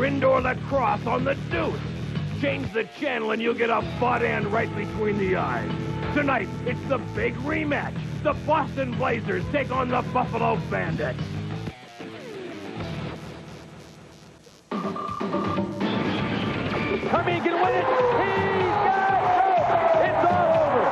indoor lacrosse on the Deuce. Change the channel and you'll get a butt end right between the eyes. Tonight, it's the big rematch. The Boston Blazers take on the Buffalo Bandits. Carmine can win it. He's got it. It's all over.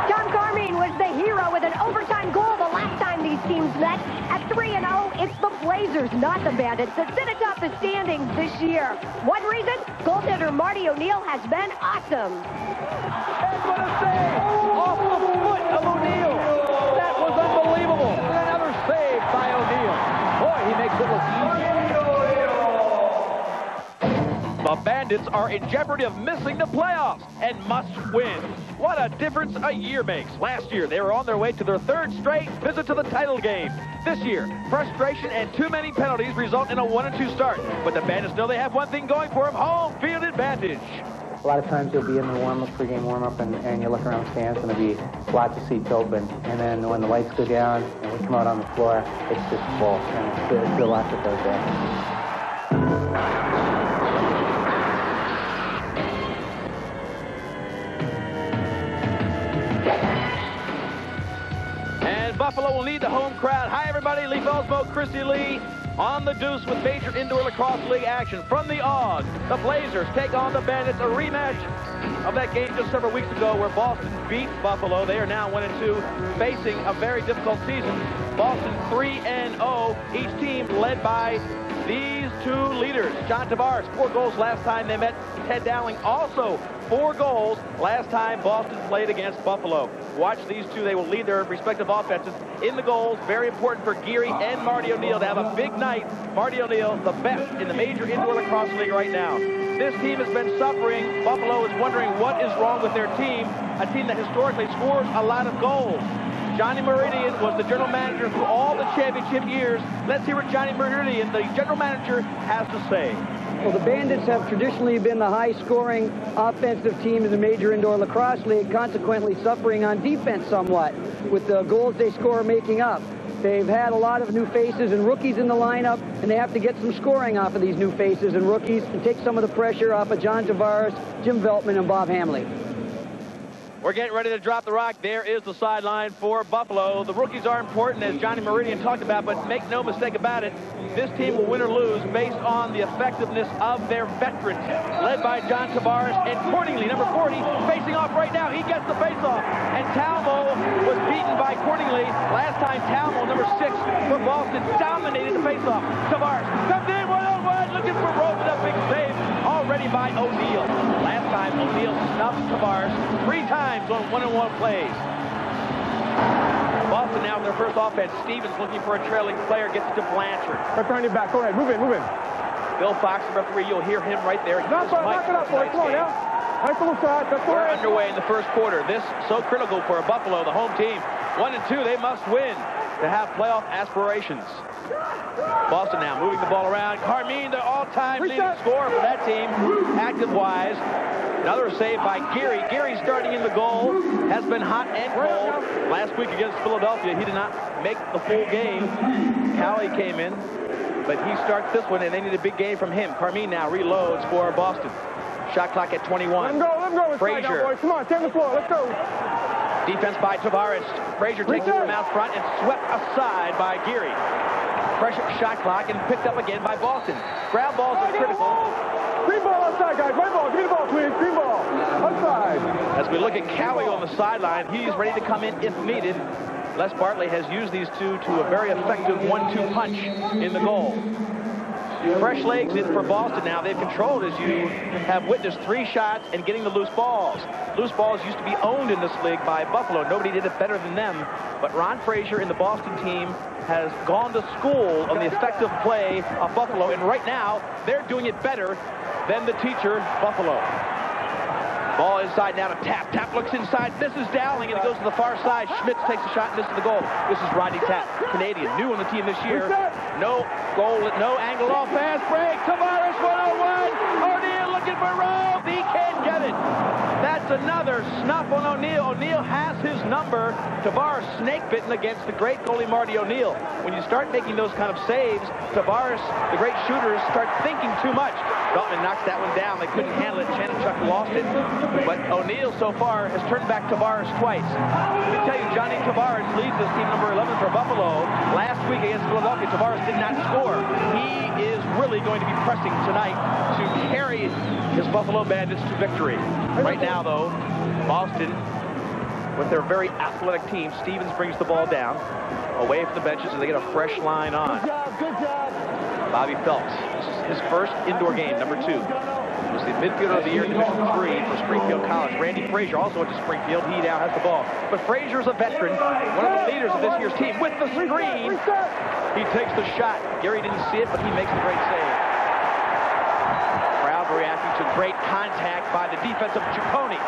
John Carmine was the hero with an overtime goal the last time these teams met. At 3-0, it's the Blazers, not the Bandits, that sit atop the standings this year. One reason? Goaltender Marty O'Neill has been awesome. And what a save! Off the foot of O'Neill. That was unbelievable. And another save by O'Neill. Boy, he makes it look easy. The Bandits are in jeopardy of missing the playoffs and must win. What a difference a year makes. Last year, they were on their way to their third straight visit to the title game. This year, frustration and too many penalties result in a 1-2 start. But the Bandits know they have one thing going for them, home field advantage. A lot of times you'll be in the warm-up, pregame warm-up, and you look around the stands and there'll be lots of seats open. And then when the lights go down and we come out on the floor, it's just full. And it's a lot that goes there. Buffalo will need the home crowd. Hi, everybody. Lee Belsmo, Christy Lee on the Deuce with major indoor lacrosse league action. From the AUG, the Blazers take on the Bandits, a rematch of that game just several weeks ago where Boston beat Buffalo. They are now 1-2, facing a very difficult season. Boston 3-0, each team led by these two leaders. John Tavares, 4 goals last time they met. Ted Dowling also 4 goals last time Boston played against Buffalo. Watch these two. They will lead their respective offenses in the goals. Very important for Geary and Marty O'Neill to have a big night. Marty O'Neill, the best in the major indoor lacrosse league right now. This team has been suffering. Buffalo is wondering what is wrong with their team, a team that historically scores a lot of goals. Johnny Meridian was the general manager through all the championship years. Let's hear what Johnny Meridian, the general manager, has to say. Well, the Bandits have traditionally been the high-scoring offensive team in the major indoor lacrosse league, consequently suffering on defense somewhat with the goals they score making up. They've had a lot of new faces and rookies in the lineup, and they have to get some scoring off of these new faces and rookies and take some of the pressure off of John Tavares, Jim Veltman, and Bob Hamley. We're getting ready to drop the rock. There is the sideline for Buffalo. The rookies are important, as Johnny Meridian talked about, but make no mistake about it, this team will win or lose based on the effectiveness of their veterans, led by John Tavares and Cordingley, number 40, facing off right now. He gets the face-off, and Talmo was beaten by Cordingley. Last time, Talmo, number 6 for Boston, dominated the face-off. Tavares comes in 1-on-1, looking for Rose, a big save already by O'Neill. Last time, O'Neill snuffed Tavares 3 times on 1-on-1 plays. Boston now with their first offense. Stevens looking for a trailing player, gets it to Blanchard. Right behind your back. Go ahead. Move in. Bill Fox, the referee, you'll hear him right there. Knock it up, boy. Come on now. Nice little shot. That's We're underway in the first quarter. This so critical for Buffalo, the home team. 1-2, they must win to have playoff aspirations. Boston now moving the ball around. Carmine, the all-time leading scorer for that team, active-wise. Another save by Geary. Geary starting in the goal, has been hot and cold. Last week against Philadelphia, he did not make the full game. Cowley came in, but he starts this one, and they need a big game from him. Carmine now reloads for Boston. Shot clock at 21. Let him go. Frazier. Boys. Come on, take the floor. Let's go. Defense by Tavares. Frazier takes it from out front and swept aside by Geary. Fresh shot clock and picked up again by Boston. Ground balls are critical. Green ball outside, guys. Red ball. Give me the ball, please. Green ball. Outside. As we look at Cowie on the sideline, he's ready to come in if needed. Les Bartley has used these two to a very effective 1-2 punch in the goal. Fresh legs in for Boston now. They've controlled, as you have witnessed, 3 shots and getting the loose balls. Loose balls used to be owned in this league by Buffalo. Nobody did it better than them. But Ron Frazier and the Boston team has gone to school on the effective play of Buffalo. And right now, they're doing it better than the teacher, Buffalo. Ball inside now to Tapp. Tapp looks inside, misses Dowling, and it goes to the far side. Schmitz takes a shot and misses the goal. This is Rodney Tapp, Canadian, new on the team this year. No goal, no angle off, fast break. Tavares 1-on-1. O'Neill looking for Rome. He can't get it. That's another snuff on O'Neal. O'Neal has his number. Tavares snake-bitten against the great goalie Marty O'Neal. When you start making those kind of saves, Tavares, the great shooters, start thinking too much. Veltman knocks that one down. They couldn't handle it. Chanachuk lost it. But O'Neal so far has turned back Tavares twice. Let me tell you, Johnny Tavares leads this team number 11 for Buffalo. Last week against Philadelphia, Tavares did not score. He is really going to be pressing tonight to carry his Buffalo Bandits to victory. Right now, though, Boston, with their very athletic team, Stevens brings the ball down, away from the benches, and they get a fresh line on. Good job. Bobby Phelps, this is his first indoor game, number 2. He was the midfielder of the year in Division 3 for Springfield College. Randy Frazier also went to Springfield. He now has the ball. But Frazier's a veteran, one of the leaders of this year's team. With the screen, he takes the shot. Gary didn't see it, but he makes the great save. Crowd reacting to great contact by the defense of Ciccone.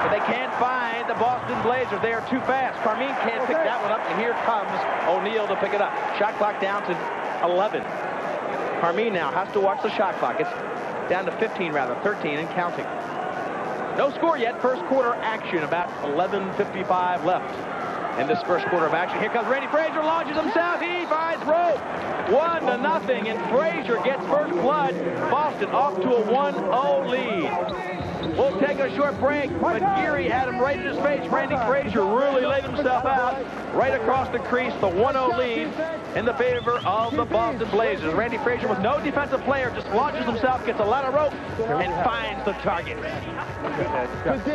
But they can't find the Boston Blazers. They are too fast. Carmine can't pick that one up, and here comes O'Neal to pick it up. Shot clock down to 11. Carmine now has to watch the shot clock. It's down to 15, rather, 13 and counting. No score yet. First quarter action, about 11:55 left in this first quarter of action. Here comes Randy Frazier, launches himself. He finds rope. 1-0, and Frazier gets first blood. Boston off to a 1-0 lead. We'll take a short break, but Geary had him right in his face. Randy Frazier really laid himself out right across the crease. The 1-0 lead in the favor of the Boston Blazers. Randy Frazier, with no defensive player, just launches himself, gets a lot of rope, and finds the target.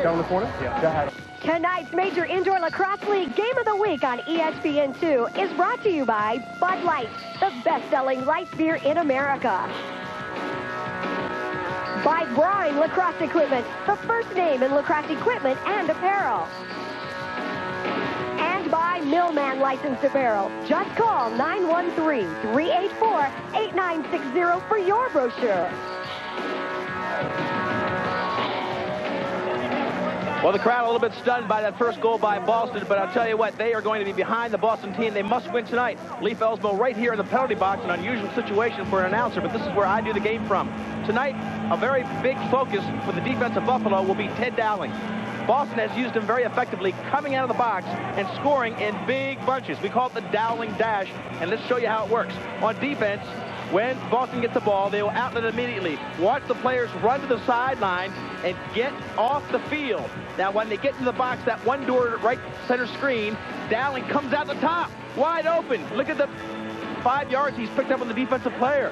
Down the corner? Yeah. Tonight's Major Indoor Lacrosse League Game of the Week on ESPN2 is brought to you by Bud Light, the best-selling light beer in America. By Brine Lacrosse Equipment, the first name in lacrosse equipment and apparel. And by Millman Licensed Apparel. Just call 913-384-8960 for your brochure. Well, the crowd a little bit stunned by that first goal by Boston, but I'll tell you what, they are going to be behind the Boston team. They must win tonight. Leif Elsmo right here in the penalty box, an unusual situation for an announcer, but this is where I do the game from. Tonight, a very big focus for the defense of Buffalo will be Ted Dowling. Boston has used him very effectively coming out of the box and scoring in big bunches. We call it the Dowling Dash, and let's show you how it works. On defense, when Boston gets the ball, they will outlet it immediately. Watch the players run to the sideline and get off the field. Now, when they get into the box, that one door right center screen, Dowling comes out the top, wide open. Look at the 5 yards he's picked up on the defensive player.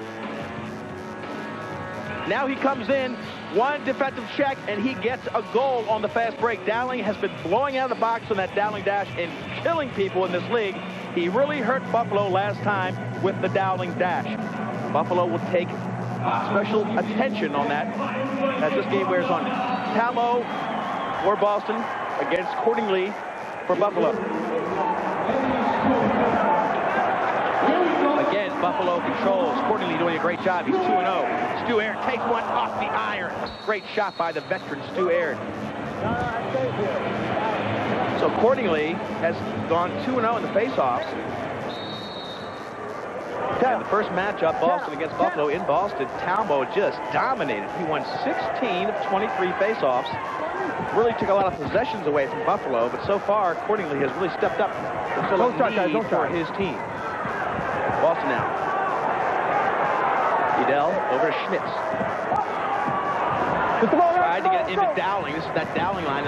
Now he comes in, one defensive check, and he gets a goal on the fast break. Dowling has been blowing out of the box on that Dowling Dash and killing people in this league. He really hurt Buffalo last time with the Dowling Dash. Buffalo will take special attention on that as this game wears on. Tallow for Boston against Cordingley for Buffalo. Again, Buffalo controls. Cordingley doing a great job. He's 2-0. Stu Aaron takes one off the iron. Great shot by the veteran Stu Aaron. So Cordingley has gone 2-0 in the face-offs. The first matchup, Boston against Buffalo in Boston, Talbot just dominated. He won 16 of 23 face-offs. Really took a lot of possessions away from Buffalo, but so far, Cordingley has really stepped up for his team. Boston now. Edel over to Schmitz. Tried to get into Dowling. This is that Dowling line.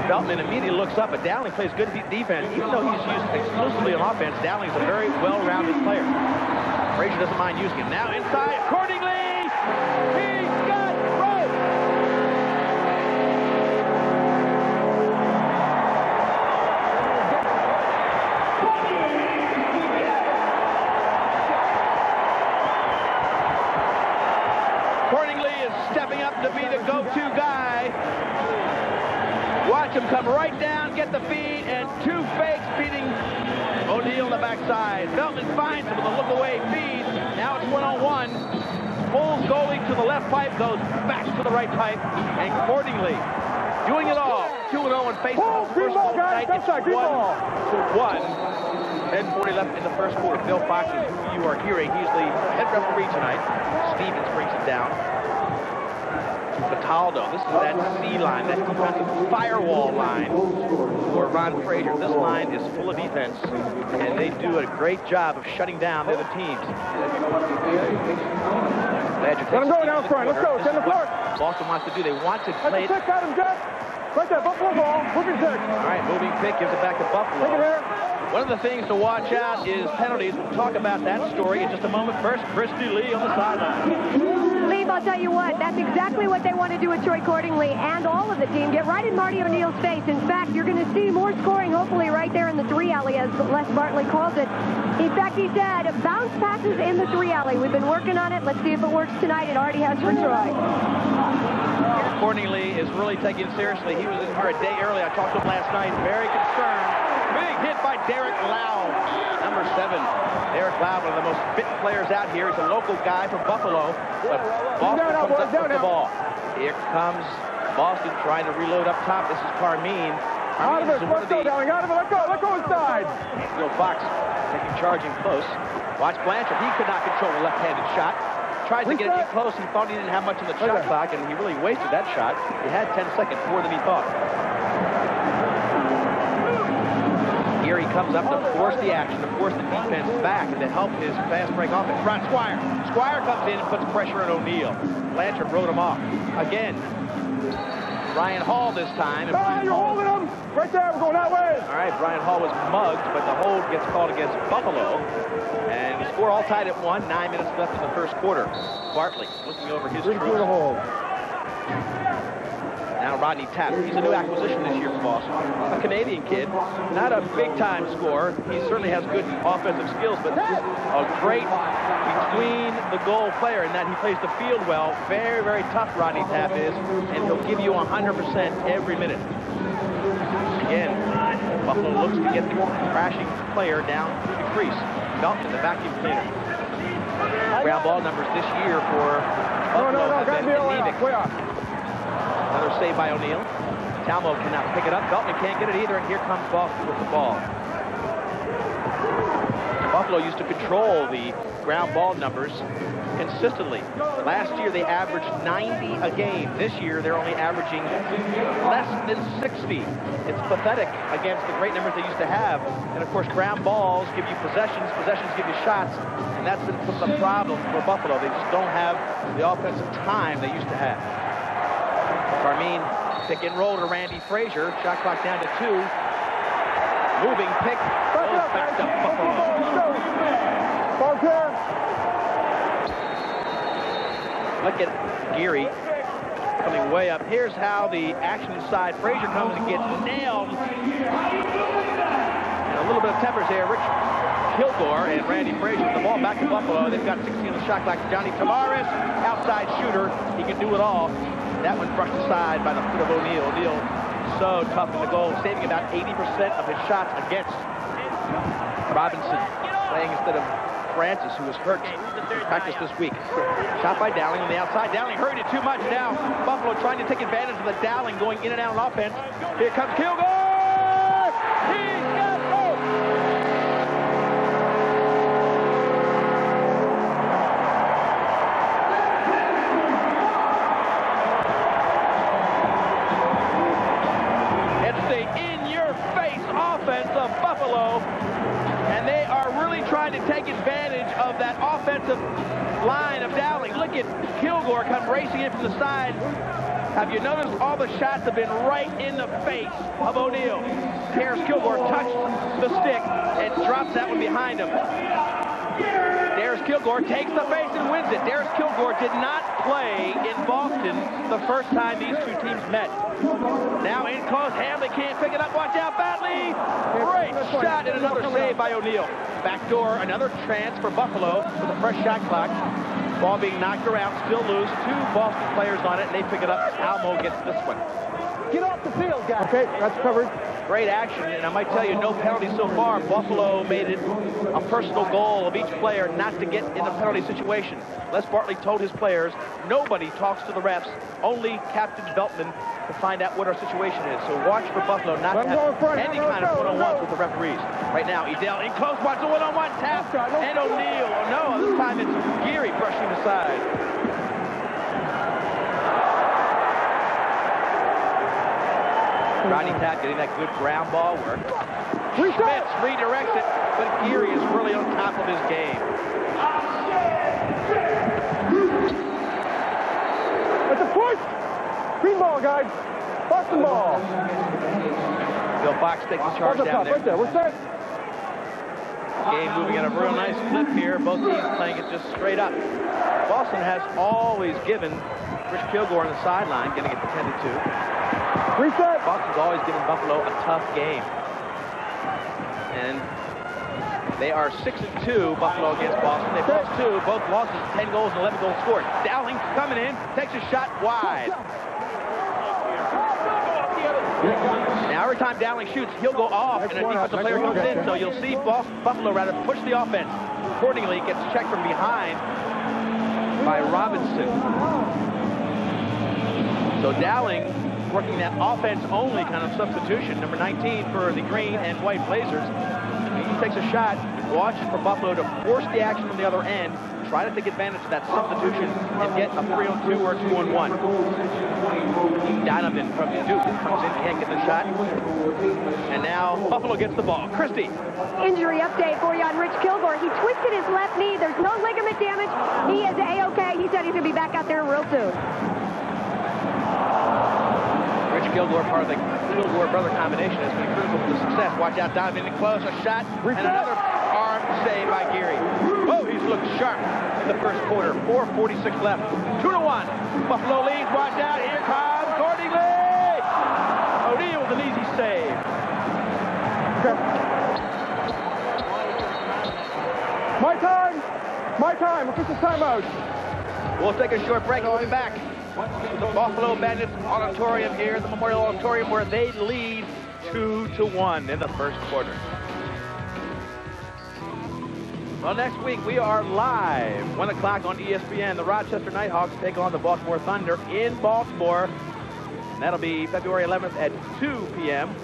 Veltman immediately looks up, but Dowling plays good defense. Even though he's used exclusively on offense, Dowling is a very well-rounded player. Frazier doesn't mind using him. Now inside, Cordingley! He's got rope! Cordingley is stepping up to be the go-to guy. Watch him come right down, get the feed, and two fakes beating O'Neal on the backside. Veltman finds him with a look-away feed. Now it's one-on-one. Pulls goalie to the left pipe, goes back to the right pipe, and Cordingley doing it all. 2-0 in face-off. First goal tonight, it's 1-1. 10:40 left in the first quarter. Bill Fox is who you are hearing. He's the head referee tonight. Stevens brings it down. Cataldo. This is that C line, that defensive firewall line for Ron Frazier. This line is full of defense, and they do a great job of shutting down the other teams. Let him go now, front. Let's go. Send the court. Boston wants to do. They want to play it. Got him, Jeff. Right there, Buffalo ball. Moving pick. All right, moving pick gives it back to Buffalo. Take it here. One of the things to watch out is penalties. We'll talk about that story in just a moment. First, Christy Lee on the sideline. Lee, I'll tell you what, that's exactly what they want to do with Troy Cordingley and all of the team. Get right in Marty O'Neill's face. In fact, you're going to see more scoring, hopefully, right there in the 3 alley, as Les Bartley calls it. In fact, he said, bounce passes in the 3 alley. We've been working on it. Let's see if it works tonight. It already has for Troy. Cordingley is really taking it seriously. He was in here a day early. I talked to him last night. Very concerned. Big hit by Derek Lau, number 7. Derek Lau, one of the most fit players out here. He's a local guy from Buffalo. But Boston comes up with the ball. Here comes Boston trying to reload up top. This is Carmine. Out of it. Let's go, Dowling. Out of it. Let go. Let go inside. Bill Fox taking charging close. Watch Blanchard. He could not control the left-handed shot. Tried to get it in close. He thought he didn't have much in the shot clock, and he really wasted that shot. He had 10 seconds more than he thought. Here he comes up to force the action, to force the defense back, and to help his fast break offense. Ron Squire. Squire comes in and puts pressure on O'Neal. Blanchard wrote him off. Again, Brian Hall this time. Ah, you're holding him. Right there. We're going that way. All right, Brian Hall was mugged, but the hold gets called against Buffalo. And the score all tied at 1. 9 minutes left in the first quarter. Bartley looking over his shoulder. Now Rodney Tapp. He's a new acquisition this year for Boston. A Canadian kid. Not a big-time scorer. He certainly has good offensive skills, but a great between-the-goal player in that he plays the field well. Very, very tough, Rodney Tapp is, and he'll give you 100% every minute. Again, Buffalo looks to get the crashing player down to the crease. Belton, the vacuum cleaner. Ground ball numbers this year for Buffalo have been anemic. Another save by O'Neal. Talmo cannot pick it up. Belton can't get it either, and here comes Boston with the ball. Buffalo used to control the ground ball numbers consistently. Last year they averaged 90 a game. This year they're only averaging less than 60. It's pathetic against the great numbers they used to have. And of course, ground balls give you possessions, possessions give you shots, and that's been the problem for Buffalo. They just don't have the offensive time they used to have. Carmine, pick and roll to Randy Frazier. Shot clock down to 2. Moving pick, goes back to Buffalo. Look at Geary coming way up. Here's how the action side. Frazier comes and gets nailed. And a little bit of tempers here. Rich Kilgore and Randy Frazier with the ball back to Buffalo. They've got 16 on the shot clock. Johnny Tavares, outside shooter. He can do it all. That one brushed aside by the foot of O'Neal. O'Neal so tough in the goal, saving about 80% of his shots against Robinson, playing instead of Francis, who was hurt in practice this week. Shot by Dowling on the outside. Dowling hurried it too much now. Buffalo trying to take advantage of the Dowling going in and out on offense. Here comes Kilgore! He's got both! It's the in-your-face offense of Buffalo. And they are really trying to take advantage of that offensive line of Dowling. Look at Kilgore come racing in from the side. Have you noticed all the shots have been right in the face of O'Neal? Terrence Kilgore touched the stick and drops that one behind him. Darius Kilgore takes the face and wins it. Darius Kilgore did not play in Boston the first time these two teams met. Now in close, Hamley can't pick it up. Watch out, Batley! Great shot and another save by O'Neal. Backdoor, another chance for Buffalo with a fresh shot clock. Ball being knocked around, still loose. 2 Boston players on it, and they pick it up. Almo gets this one. Get off the field, guys. Okay, that's covered. Great action, and I might tell you, no penalties so far. Buffalo made it a personal goal of each player not to get in a penalty situation. Les Bartley told his players, nobody talks to the refs, only Captain Beltman to find out what our situation is. So watch for Buffalo not to have any kind of one-on-ones with the referees. Right now, Edel in close, wants a one-on-one tap, and O'Neal. Oh no, this time it's Geary brushing aside. Rodney Tapp getting that good ground ball work. Schmitz redirects it, but Geary is really on top of his game. It's a push! Green ball, guys. Boston ball. Bill Fox takes the charge down there. Right there. We're set. Game moving at a real nice clip here. Both teams playing it just straight up. Boston has always given Rich Kilgore on the sideline, getting it defended to. Reset. Boston's always given Buffalo a tough game. And they are 6-2, Buffalo against Boston. They've lost 2, both losses, 10 goals and 11 goals scored. Dowling coming in, takes a shot wide. Now every time Dowling shoots, he'll go off and a defensive player comes in. So you'll see Buffalo rather push the offense. Accordingly, gets checked from behind by Robinson. So Dowling working that offense-only kind of substitution, number 19 for the green and white Blazers. He takes a shot, watches for Buffalo to force the action from the other end, try to take advantage of that substitution and get a 3-on-2 or a 2-on-1. Donovan from Duke comes in, can't get the shot. And now Buffalo gets the ball. Christy. Injury update for you on Rich Kilgore. He twisted his left knee. There's no ligament damage. He is A-OK. He said he's going to be back out there real soon. Rich Kilgore, part of the Kilgore brother combination, has been critical for the success. Watch out, Donovan in close, a shot, and another arm save by Geary. Oh, he's looked sharp in the first quarter. 4:46 left. 2-1. Buffalo leads. Watch out. Here comes Courtney Lee. O'Neal with an easy save. My time. My time. Official timeout. We'll take a short break. We'll be back. The Buffalo Bandits Auditorium here, the Memorial Auditorium, where they lead 2-1 in the first quarter. Well, next week we are live, 1 o'clock on ESPN. The Rochester Nighthawks take on the Baltimore Thunder in Baltimore. And that'll be February 11th at 2 p.m.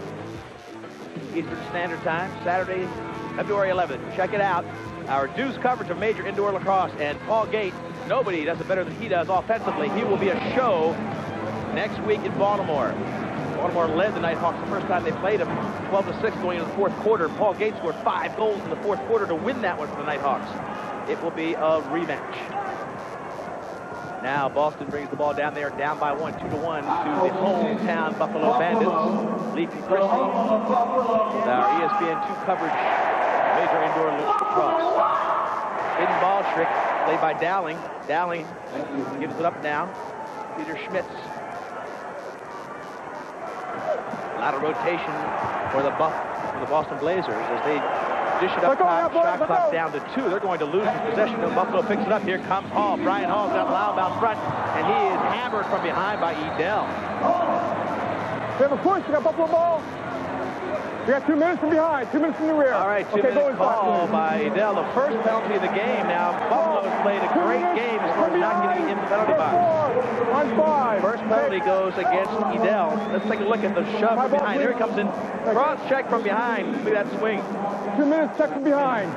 Eastern Standard Time, Saturday, February 11th. Check it out. Our Deuce coverage of major indoor lacrosse, and Paul Gate. Nobody does it better than he does offensively. He will be a show next week in Baltimore. Baltimore led the Nighthawks the first time they played them, 12-6 going into the fourth quarter. Paul Gates scored 5 goals in the fourth quarter to win that one for the Nighthawks. It will be a rematch. Now Boston brings the ball down there, down by 1, 2-1 to the hometown Buffalo Bandits. Leafy Christie, our ESPN2 coverage, major indoor lacrosse. Hidden ball trick played by Dowling. Dowling gives it up now. Peter Schmitz. A lot of rotation for the Boston Blazers as they dish it up top. Shot clock down to 2. They're going to lose the possession. Buffalo picks it up. Here comes Hall. Brian Hall's got Loud out front, and he is hammered from behind by Edel. We have a push. We got Buffalo ball. We got 2 minutes from behind, 2 minutes from the rear. All right, 2 minutes call by Edel. The first penalty of the game. Now, Buffalo has played a great game as far as not getting in the penalty box. On 5. First penalty goes against Edel. Let's take a look at the shove from behind. Here he comes in. Cross check from behind. Look at that swing. 2 minutes check from behind.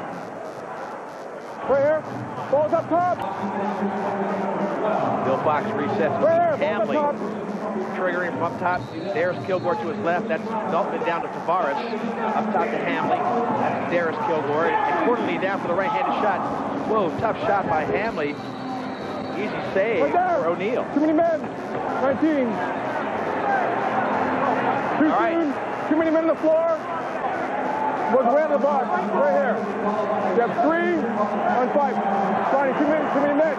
Right here. Ball's up top. Bill Fox resets. Right here. Hamley Ball's up top. triggering from up top. Darius Kilgore to his left. That's Beltman down to Tavares. Up top to Hamley. That's Darius Kilgore. And Courtney down for the right-handed shot. Whoa, tough shot by Hamley. Easy save for O'Neal. Too many men. 19. Too All right. soon. Too many men on the floor. Was way in the box. Right here. You have 3 on 5. Ronnie, too many men.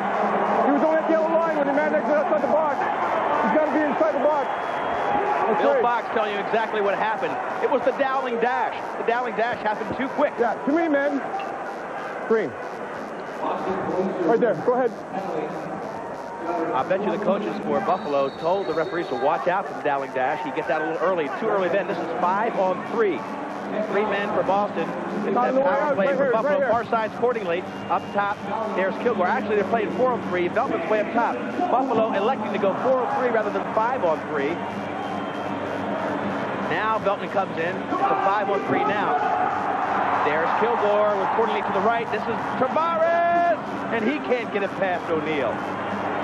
He was only at the yellow line when the man next to outside the box. He's got to be inside the box. That's Bill right. Fox telling you exactly what happened. It was the Dowling dash. The Dowling dash happened too quick. Yeah, too many men. Green. Right there. Go ahead. I bet you the coaches for Buffalo told the referees to watch out for the Dowling dash. He gets out a little early, too early then. This is 5-on-3. 3 men for Boston. It's that power play for Buffalo. Far sides accordingly. Up top, there's Kilgore. Actually, they're playing 4-on-3. Beltman's way up top. Buffalo electing to go 4-on-3 rather than 5-on-3. Now Beltman comes in. It's a 5-on-3 now. There's Kilgore with Courtney to the right. This is Tavares! And he can't get it past O'Neal.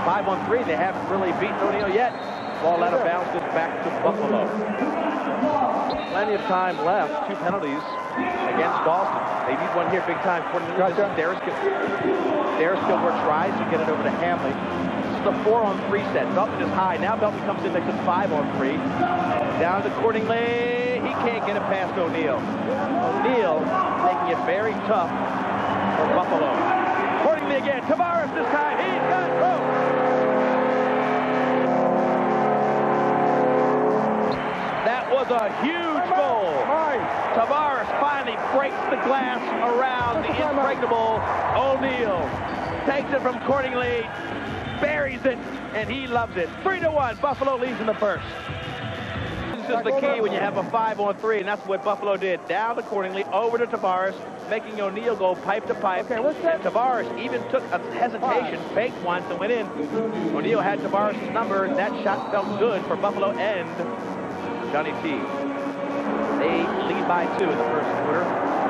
5-on-3. They haven't really beaten O'Neal yet. Ball out of bounds, goes back to Buffalo. Plenty of time left. 2 penalties against Boston. They need one here big time. Gotcha. Deriskill tries to get it over to Hamley. This is a 4-on-3 set. Belton is high. Now Belton comes in, makes it 5-on-3. Down to Cordingley. He can't get it past O'Neal. O'Neal making it very tough for Buffalo. Cordingley again. Tavares this time. He's got rope. That was a huge goal. Tavares finally breaks the glass around the impregnable O'Neal. Takes it from Cordingley, buries it, and he loves it. 3-1, Buffalo leads in the first. This is the key when you have a 5-on-3, and that's what Buffalo did. Down to Cordingley, over to Tavares, making O'Neal go pipe to pipe. And Tavares even took a hesitation, faked once, and went in. O'Neal had Tavares' number, and that shot felt good for Buffalo and Johnny T. They lead by 2 in the first quarter.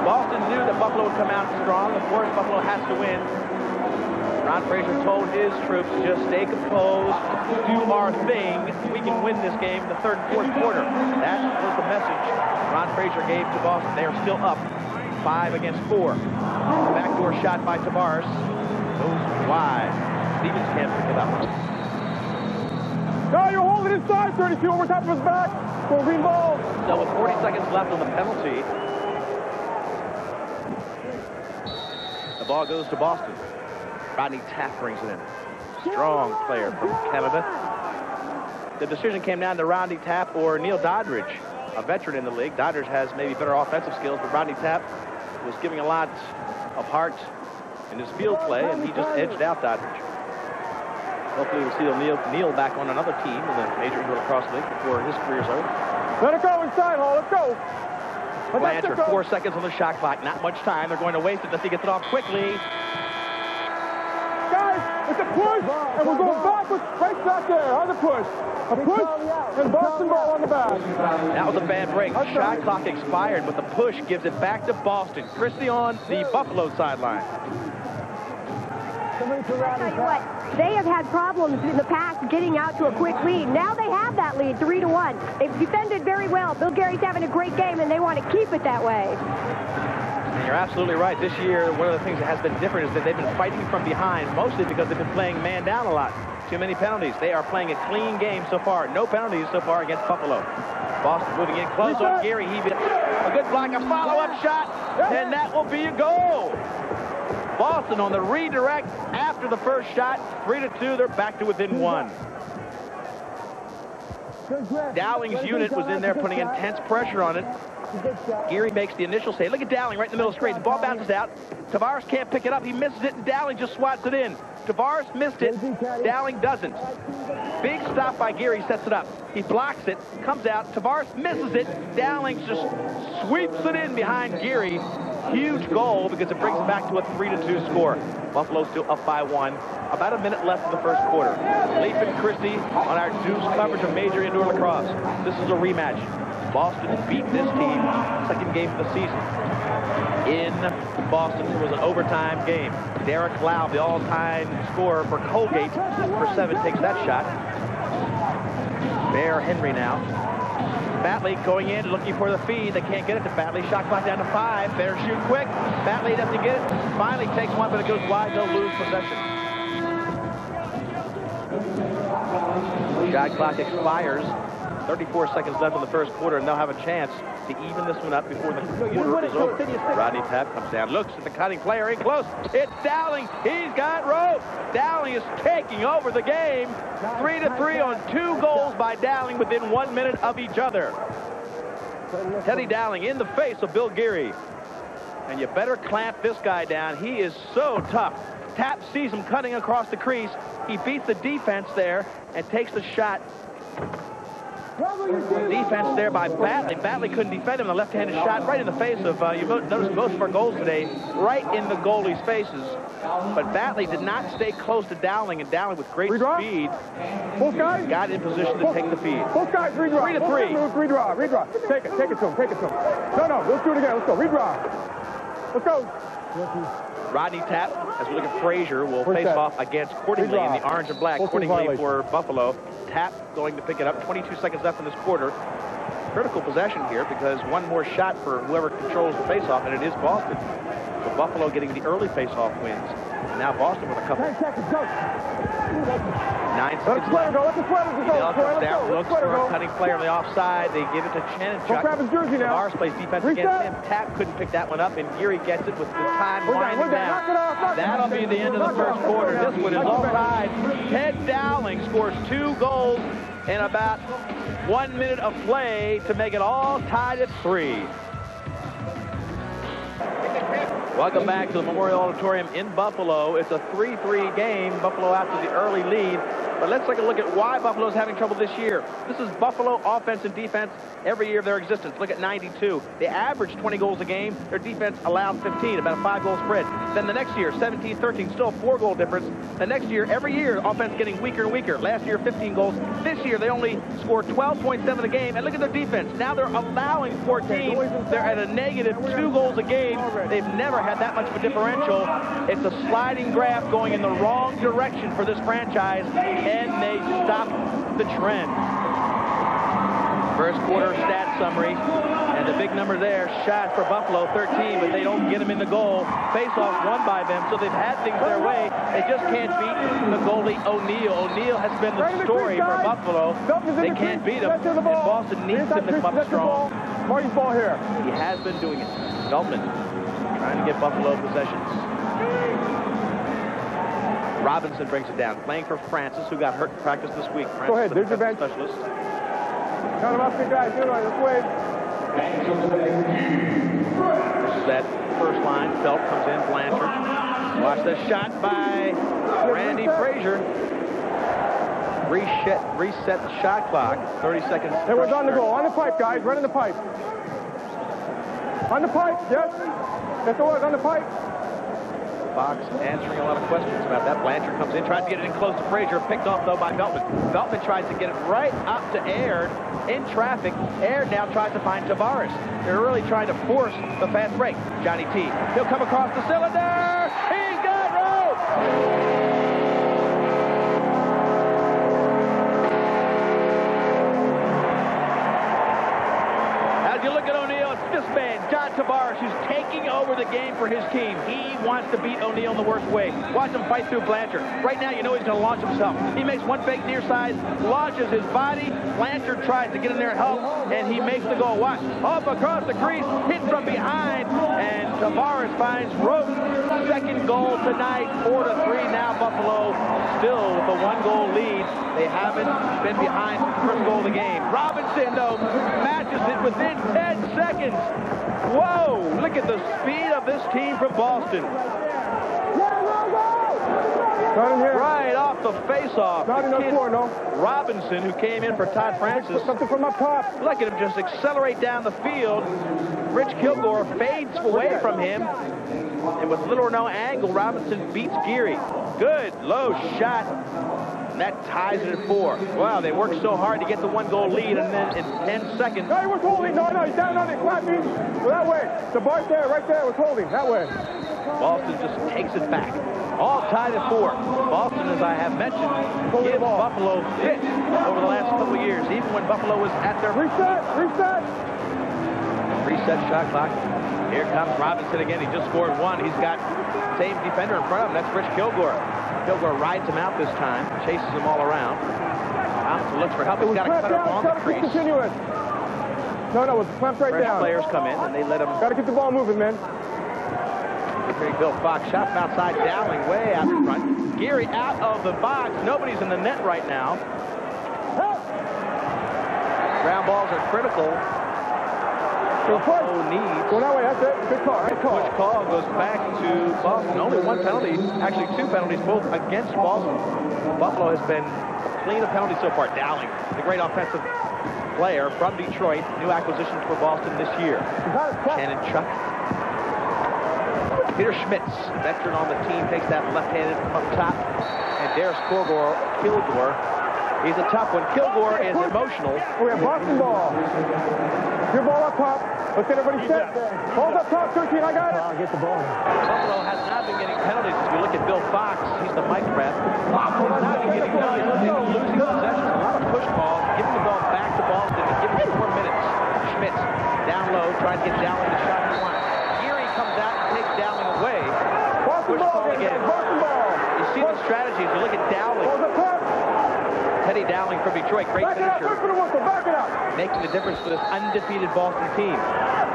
Boston knew that Buffalo would come out strong. Of course, Buffalo has to win. Ron Frazier told his troops, just stay composed, do our thing. We can win this game in the third and fourth quarter. That was the message Ron Frazier gave to Boston. They are still up 5 against 4. Backdoor shot by Tavares. Goes wide. Stevens can't pick it up. No, you're holding inside, 32 over top of his back. For green ball. So with 40 seconds left on the penalty, the ball goes to Boston. Rodney Taft brings it in. Strong player from Canada. The decision came down to Rodney Taft or Neil Doddridge, a veteran in the league. Doddridge has maybe better offensive skills, but Rodney Taft was giving a lot of heart in his field play, and he just edged out Doddridge. Hopefully we'll see Neil back on another team in the Major Indoor Lacrosse League before his career's over. Let it go inside, Hall. Let's go. Blanchard, 4 seconds on the shot clock. Not much time. They're going to waste it unless he gets it off quickly. Guys, it's a push, and we're going backwards. Right back there. How's the push? A push, and Boston ball on the back. That was a bad break. Shot clock expired, but the push gives it back to Boston. Christie on the Buffalo sideline. I'll tell you what, they have had problems in the past getting out to a quick lead. Now they have that lead, 3-1. They've defended very well. Bill Gary's having a great game, and they want to keep it that way. And you're absolutely right. This year, one of the things that has been different is that they've been fighting from behind, mostly because they've been playing man down a lot. Too many penalties. They are playing a clean game so far. No penalties so far against Buffalo. Boston moving in close on Gary. A good block, a follow-up shot, and that will be a goal. Boston on the redirect after the first shot. 3-2, they're back to within 1. Dowling's unit was in there putting intense pressure on it. Geary makes the initial save. Look at Dowling right in the middle of the screen. The ball bounces out. Tavares can't pick it up. He misses it, and Dowling just swats it in. Tavares missed it. Dowling doesn't. Big stop by Geary, sets it up. He blocks it, comes out. Tavares misses it. Dowling just sweeps it in behind Geary. Huge goal because it brings it back to a 3-2 score. Buffalo still up by 1. About a minute left in the first quarter. Leif and Christie on our Deuce coverage of Major Indoor Lacrosse. This is a rematch. Boston beat this team, second game of the season. In Boston, it was an overtime game. Derek Lau, the all-time scorer for Colgate, for 7, takes that shot. Bear Henry now. Batley going in, looking for the feed. They can't get it to Batley. Shot clock down to 5. Bear shoot quick. Batley doesn't get it. Finally takes one, but it goes wide. They'll lose possession. Shot clock expires. 34 seconds left in the first quarter, and they'll have a chance to even this one up before the quarter is over. Rodney Taft comes down, looks at the cutting player in close. It's Dowling. He's got rope. Dowling is taking over the game. 3-3 on 2 goals by Dowling within 1 minute of each other. Teddy Dowling in the face of Bill Geary. And you better clamp this guy down. He is so tough. Taft sees him cutting across the crease. He beats the defense there and takes the shot. Defense there by Batley. Batley couldn't defend him. The left-handed shot right in the face of, you notice most of our goals today, right in the goalie's faces. But Batley did not stay close to Dowling, and Dowling with great speed got in position to take the feed. Both guys, redraw. 3-3. Redraw. Take it to him. No, let's do it again. Let's go. Redraw. Let's go. Rodney Tapp, as we look at Frazier, will face off against Cordingley in the orange and black. Cordingley for Buffalo. Tapp going to pick it up. 22 seconds left in this quarter. Critical possession here because one more shot for whoever controls the faceoff, and it is Boston. So Buffalo getting the early faceoff wins. And now Boston with a couple. 10 seconds, go. 9 seconds left. Let the sweater go. Bell comes down, looks for a cutting player on the offside. They give it to Chanenchuk. Go grab his jersey now. Mars plays defense against him. Tapp couldn't pick that one up, and Geary gets it with the time winding down. Knock it off. That'll be the end of the first quarter. This one is offside. Ted Dowling scores 2 goals in about 1 minute of play to make it all tied at 3. Welcome back to the Memorial Auditorium in Buffalo. It's a 3-3 game. Buffalo out to the early lead. But let's take a look at why Buffalo's having trouble this year. This is Buffalo offense and defense every year of their existence. Look at 92. They average 20 goals a game. Their defense allowed 15, about a 5-goal spread. Then the next year, 17-13, still a 4-goal difference. The next year, every year, offense getting weaker and weaker. Last year, 15 goals. This year, they only scored 12.7 a game. And look at their defense. Now they're allowing 14. They're at a negative 2 goals a game. They've never had that much of a differential. It's a sliding graph going in the wrong direction for this franchise, and they stop the trend. First quarter stat summary, and the big number there, shot for Buffalo, 13, but they don't get them in the goal. Face-off won by them, so they've had things their way. They just can't beat the goalie O'Neill. O'Neill has been the story for Buffalo. They can't beat him, and Boston needs him to come up strong. Marty's ball here. He has been doing it. Feldman trying to get Buffalo possessions. Robinson brings it down, playing for Francis, who got hurt in practice this week. Francis, go ahead, there's your bench. Specialist. Count him up, big guys. Do it right this way. This is that first line. Felt comes in, Blanchard. Watch the shot by Randy Frazier. Reset the shot clock. 30 seconds. It was on the goal. On the pipe, guys. Right on the pipe. On the pipe, yes. Yes, it was on the pipe. Fox answering a lot of questions about that. Blanchard comes in, tries to get it in close to Frazier, picked off though by Veltman. Veltman tries to get it right up to Aird in traffic. Aird now tries to find Tavares. They're really trying to force the fast break. Johnny T. He'll come across the cylinder. He's got rope. You look at O'Neill, it's this man, John Tavares, who's taking over the game for his team. He wants to beat O'Neill in the worst way. Watch him fight through Blanchard. Right now, you know he's going to launch himself. He makes one fake near side, launches his body. Blanchard tries to get in there and help, and he makes the goal. Watch, up across the crease, hit from behind, and Tavares finds Rope. Second goal tonight, 4-3 now. Buffalo still with a 1-goal lead. They haven't been behind since the first goal of the game. Robinson, though, matches it within 10 seconds. Whoa, look at the speed of this team from Boston. Right off the face-off. Not enough score, no. Robinson, who came in for Todd Francis. Something from up top. Look at him just accelerate down the field. Rich Kilgore fades away from him. And with little or no angle, Robinson beats Geary. Good low shot. And that ties it at 4. Wow, they worked so hard to get the 1-goal lead, and then in 10 seconds. No, he was holding. No, he's down on it. Clapping. Well, that way. The bar's there, right there. Was holding. That way. Boston just takes it back. All tied at 4. Boston, as I have mentioned, gives Buffalo fit over the last couple of years, even when Buffalo was at their... Reset. Reset shot clock. Here comes Robinson again. He just scored 1. He's got the same defender in front of him. That's Rich Kilgore. Kilgore rides him out this time, chases him all around. Robinson looks for help. He's got to cut it on the crease. Continuous. No, it's clamped right down. Players come in, and they let him... Got to keep the ball moving, man. Bill Fox shot from outside, Dowling way out in front. Geary out of the box. Nobody's in the net right now. Ground balls are critical. Buffalo needs. Go that way, that's it. Good call, right call. Which call goes back to Boston. Only 1 penalty, actually 2 penalties, both against Boston. Buffalo has been clean of penalties so far. Dowling, the great offensive player from Detroit, new acquisitions for Boston this year. Chanenchuk. Peter Schmitz, veteran on the team, takes that left-handed from up top. And there's Kilgore. He's a tough one. Kilgore is emotional. We have Boston ball. Your ball up top. Let's get everybody set. Hold up top, 13. I got it. I'll get the ball. Buffalo has not been getting penalties. If you look at Bill Fox, he's the mic ref. Buffalo has not been getting penalties. They've been losing possession. A lot of push call, giving the ball back to Boston and giving it 4 minutes. Schmitz down low, trying to get Dowling the shot he wants. Geary comes out and takes Dowling away. Push call again. You see the strategy as you look at Dowling. Teddy Dowling from Detroit, great finisher. Making the difference for this undefeated Boston team.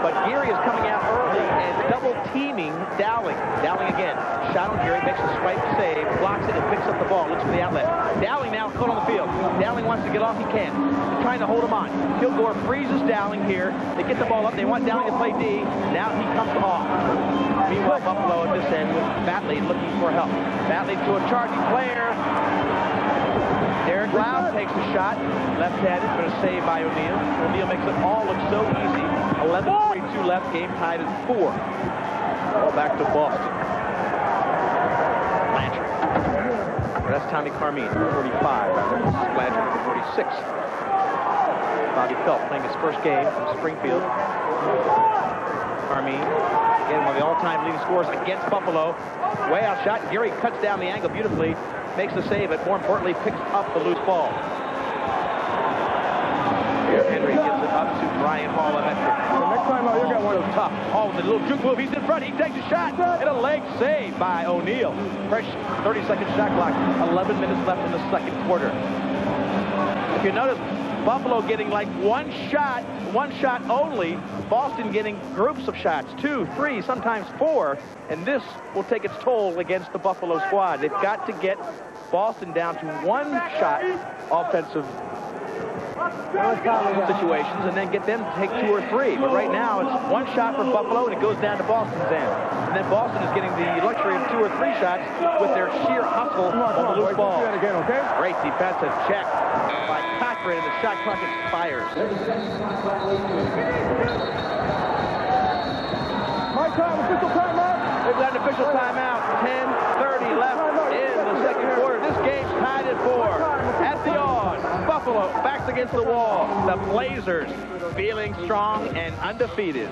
But Geary is coming out early and double teaming Dowling. Dowling again. Shot on Geary, makes a swipe save, blocks it and picks up the ball. Looks for the outlet. Dowling now caught on the field. Dowling wants to get off, he can. He's trying to hold him on. Kilgore freezes Dowling here. They get the ball up. They want Dowling to play D. Now he comes off. Meanwhile, Buffalo at this end with Batley looking for help. Batley to a charging player. Derek Loud takes the shot. Left-handed, but a save by O'Neal. O'Neal makes it all look so easy. 11:42 left, game tied at 4. Ball back to Boston. Blanchard. That's Tommy Carmine, number 45. Blanchard, number 46. Bobby Felt playing his first game from Springfield. Carmine, again, one of the all-time leading scorers against Buffalo. Way out shot. Geary cuts down the angle beautifully. Makes the save, but more importantly, picks up the loose ball. Here, Henry gives it up to Brian Hall of Metro. Next time out, you got one. So tough. Hall with a little juke move. He's in front. He takes a shot. And a leg save by O'Neal. Fresh 30-second shot clock. 11 minutes left in the second quarter. If you notice, Buffalo getting like one shot only. Boston getting groups of shots, 2, 3, sometimes 4. And this will take its toll against the Buffalo squad. They've got to get Boston down to one shot offensive situations and then get them to take 2 or 3. But right now, it's one shot for Buffalo, and it goes down to Boston's end. And then Boston is getting the luxury of 2 or 3 shots with their sheer hustle on the loose ball. Great defensive check by Cochran, and the shot clock expires. My time, official timeout. They've got an official timeout. 10:30 left in the second quarter. This game's tied at 4. At the Aug, Buffalo backs against the wall. The Blazers feeling strong and undefeated.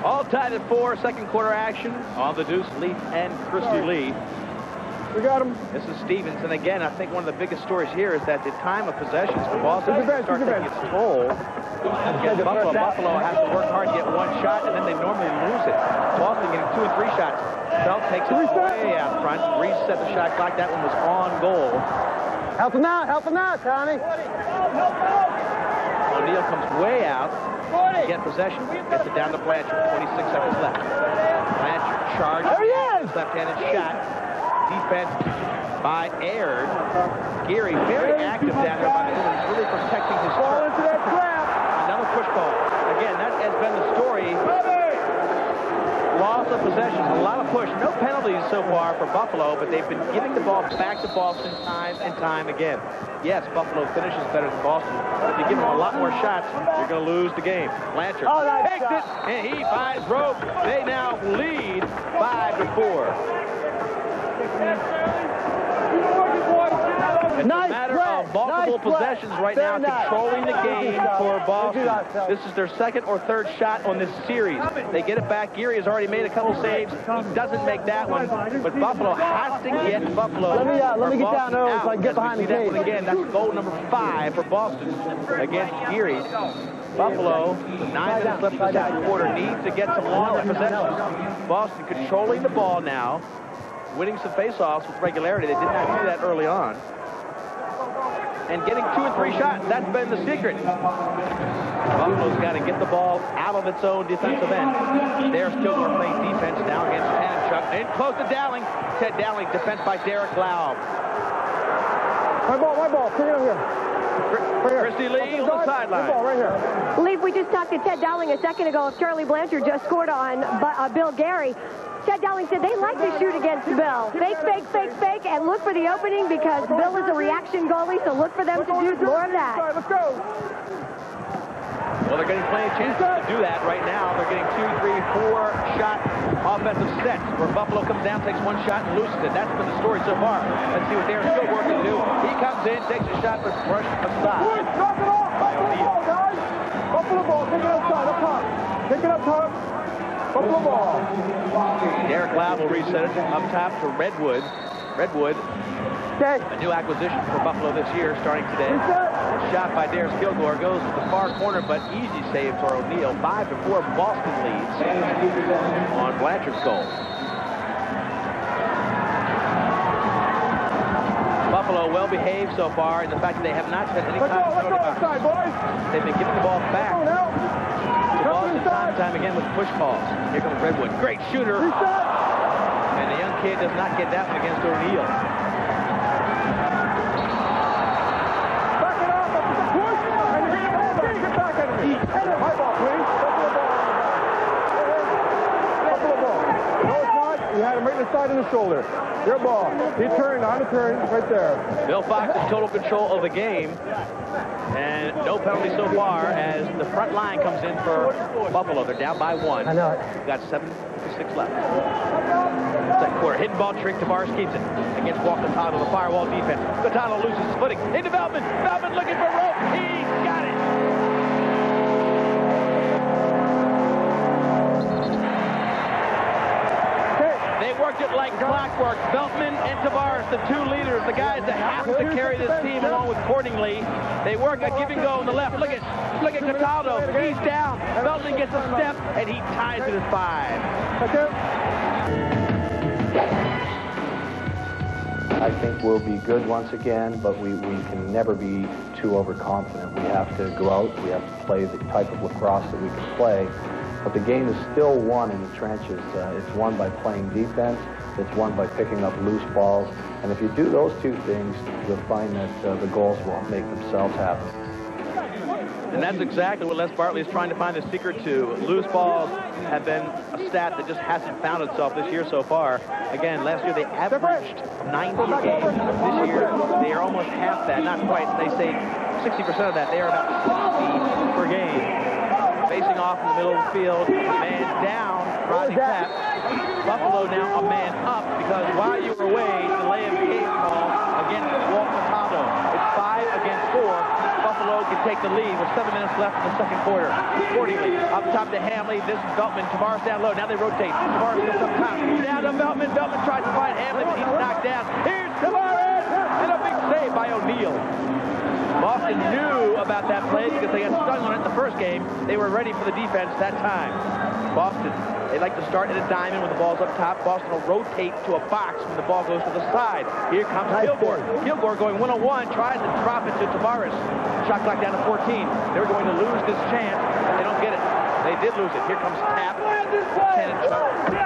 All tied at 4. Second quarter action on the Deuce. Leaf and Christy Lee. We got him. This is Stevens, and again, I think one of the biggest stories here is that the time of possessions for Boston starts taking its toll. Against Buffalo has to work hard to get one shot, and then they normally lose it. Boston getting 2 and 3 shots. Felt takes it way out front, reset the shot clock. That one was on goal. Help him out, Tommy. O'Neal comes way out to get possession. Gets it down to Blanchard. 26 seconds left. Blanchard charged. There he is! Left-handed shot. Defense by Aird. Geary very active down there by the middle. He's really protecting his turf. Into that trap. Another push ball. Again, that has been the story. Loss of possession, a lot of push. No penalties so far for Buffalo, but they've been giving the ball back to Boston time and time again. Yes, Buffalo finishes better than Boston. But if you give them a lot more shots, you're going to lose the game. Blanchard takes it, and he finds Rope. They now lead 5-4. It's a matter of multiple possessions right now, controlling the game for Boston. This is their second or third shot on this series. They get it back. Geary has already made a couple saves. He doesn't make that one, but Buffalo has to get Buffalo. Let me get down there so I can get behind the cage. Again, that's goal number 5 for Boston against Geary. Buffalo, with 9 minutes left in the second quarter, needs to get some longer possessions. Boston controlling the ball now, winning some face-offs with regularity. They did not do that early on. And getting 2 and 3 shots, that's been the secret. Buffalo's got to get the ball out of its own defensive end. There's Kilgore playing defense now against Tanachuk. In close to Dowling. Ted Dowling, defense by Derek Laub. My ball. Bring it up here. Christy Lee on the sideline. Right here. Leaf, we just talked to Ted Dowling a second ago. Charlie Blanchard just scored on Bill Geary. Ted Dowling said they like to shoot against Bill. Fake, and look for the opening because Bill is a reaction goalie, so look for them to do more of that. Let's go. Well, they're getting plenty of chances to do that right now. They're getting 2, 3, 4 shot offensive sets where Buffalo comes down, takes one shot, and loses it. That's been the story so far. Let's see what Darren Kilgore can do. He comes in, takes a shot, but brushed aside. Knock it off. Buffalo ball, guys. Buffalo ball. Take it outside, up top. Take it up top. Buffalo ball. Derek Laub will reset it up top to Redwood. Redwood A new acquisition for Buffalo this year, starting today. Shot by Darius Kilgore goes to the far corner, but easy save for O'Neal. 5-4 Boston leads on Blanchard's goal. Buffalo well behaved so far in the fact that they have not spent any time throwing the box. They've been giving the ball back to Boston time and time again with push calls. Here comes Redwood. Great shooter. And the young kid does not get that one against O'Neal. Back it up. Push. And you get it back at me. High ball, please. Buffalo ball. No, it's not. You had him right in the side of the shoulder. Your ball. He turned on the turn right there. Bill Fox in total control of the game. And no penalty so far as the front line comes in for Buffalo. They're down by 1. I know it. We've got 7:06 left. Second quarter. Hidden ball trick. Tavares keeps it against Walker Cottle, the firewall defense. Cottle loses his footing. Into Veltman. Veltman looking for rope. He got it. They worked it like clockwork. Veltman and Tavares, the two leaders, the guys that have to carry this team along with Cordingley. They work a give and go on the left. Look at Cataldo. He's down. Veltman gets a step, and he ties it at 5. I think we'll be good once again, but we can never be too overconfident. We have to go out. We have to play the type of lacrosse that we can play. But the game is still won in the trenches. It's won by playing defense. It's won by picking up loose balls. And if you do those two things, you'll find that the goals will make themselves happen. And that's exactly what Les Bartley is trying to find the secret to. Loose balls have been a stat that just hasn't found itself this year so far. Again, last year they averaged 90 a game. This year they are almost half that. Not quite. They say 60% of that. They are about 60 per game. Facing off in the middle of the field, man down, Rodney Clapp. Buffalo now a man up because while you were away, the lay-in came call against Walt Mercado. It's 5 against 4. Buffalo can take the lead with 7 minutes left in the second quarter. Accordingly, up top to Hamley. This is Veltman. Tavares down low. Now they rotate. Tavares goes up top. Down to Veltman. Veltman tries to find Hamley, but he's knocked down. Here's Tavares! And a big save by O'Neal. Boston knew about that play because they got stung on it in the first game. They were ready for the defense that time. Boston, they like to start at a diamond when the ball's up top. Boston will rotate to a box when the ball goes to the side. Here comes Kilgore. Kilgore going one-on-one, tries to drop it to Tavares. Shot clock down to 14. They're going to lose this chance. They don't get it. They did lose it. Here comes Tapp. Chanenchuk.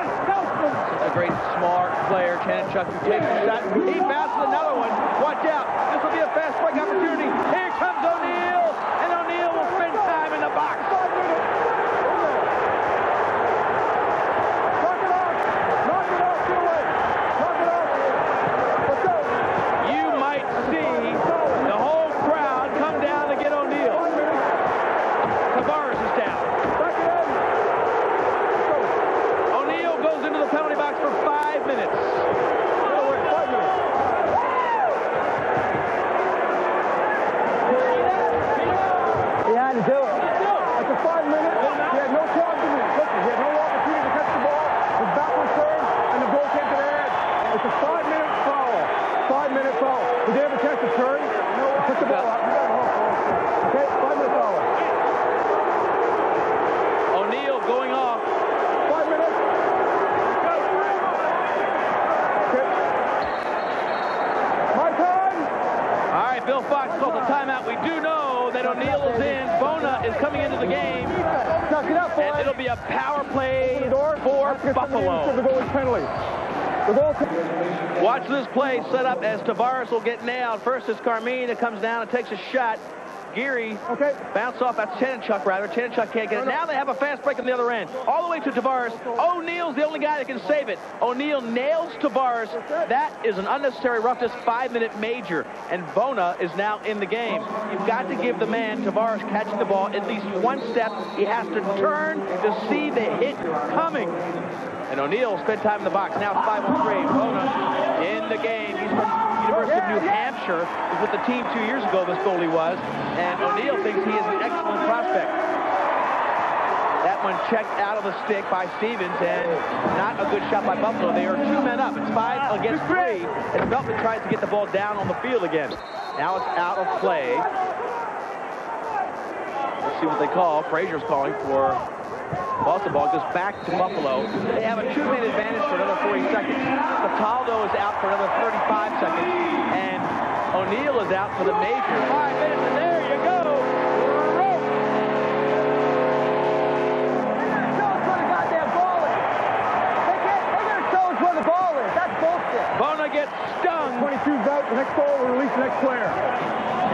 Such a great, smart player. Chanenchuk who takes the shot. He bounces another one. Watch out. This will be a fast break opportunity. Here comes O'Neal. And O'Neal will spend time in the box. You might see the whole crowd come down to get O'Neal. Tavares is down. O'Neal goes into the penalty box for 5 minutes. He had to do it. After 5 minutes, he had no chance to win. Listen, he had no opportunity to catch the ball. His back was turned, and the ball came to the head. It's a 5-minute foul. 5-minute foul. Did they have a chance to turn? No. Put the ball out. Okay, 5-minute foul. O'Neal going off. 5 minutes. Okay. My time. All right, Bill Fox calls a timeout. We do know that O'Neal is in. Bona is coming into the game. And it'll be a power play for Buffalo. The goal is penalty. The goal. Watch this play set up as Tavares will get nailed. First is Carmine that comes down and takes a shot. Geary bounce off. That's Chanenchuk, rather. Chanenchuk can't get it. Now they have a fast break on the other end. All the way to Tavares. O'Neal's the only guy that can save it. O'Neal nails Tavares. That is an unnecessary roughness 5-minute major. And Bona is now in the game. You've got to give the man, Tavares, catching the ball at least one step. He has to turn to see the hit coming. And O'Neal spent time in the box. Now it's 5-on-3. Bona in the game. He's from University of New Hampshire. Was with the team 2 years ago, this goalie was. And O'Neal thinks he is an excellent prospect. That one checked out of the stick by Stevens, and not a good shot by Buffalo. They are 2 men up. It's 5 against 3, and Belton tries to get the ball down on the field again. Now it's out of play. Let's see what they call. Frazier's calling for Boston. Ball goes back to Buffalo. They have a 2-minute advantage for another 40 seconds. Cataldo is out for another 35 seconds, and O'Neal is out for the major. 5 minutes, and there you go. Bona gets stung. 22's out. The next ball will release the next player.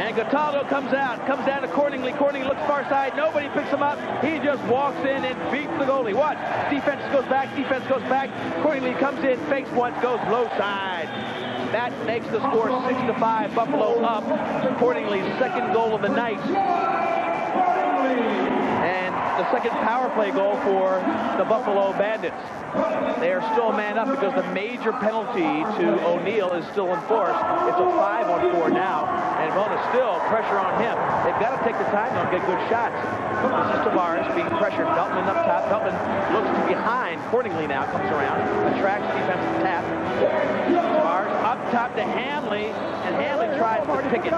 And Cataldo comes out, comes down accordingly. Accordingly looks far side. Nobody picks him up. He just walks in and beats the goalie. Watch. Defense goes back. Defense goes back. Accordingly comes in, fakes once, goes low side. That makes the score 6-5. Buffalo up. Accordingly, second goal of the night. And the second power play goal for the Buffalo Bandits. They are still a man up because the major penalty to O'Neal is still in force. It's a 5-on-4 now, and Bona still pressure on him. They've got to take the time and get good shots. This is Tavares being pressured. Beltman up top. Beltman looks to behind. Accordingly now comes around, attracts defensive tap. Tavares up top to Hanley, and Hanley tries to pick it.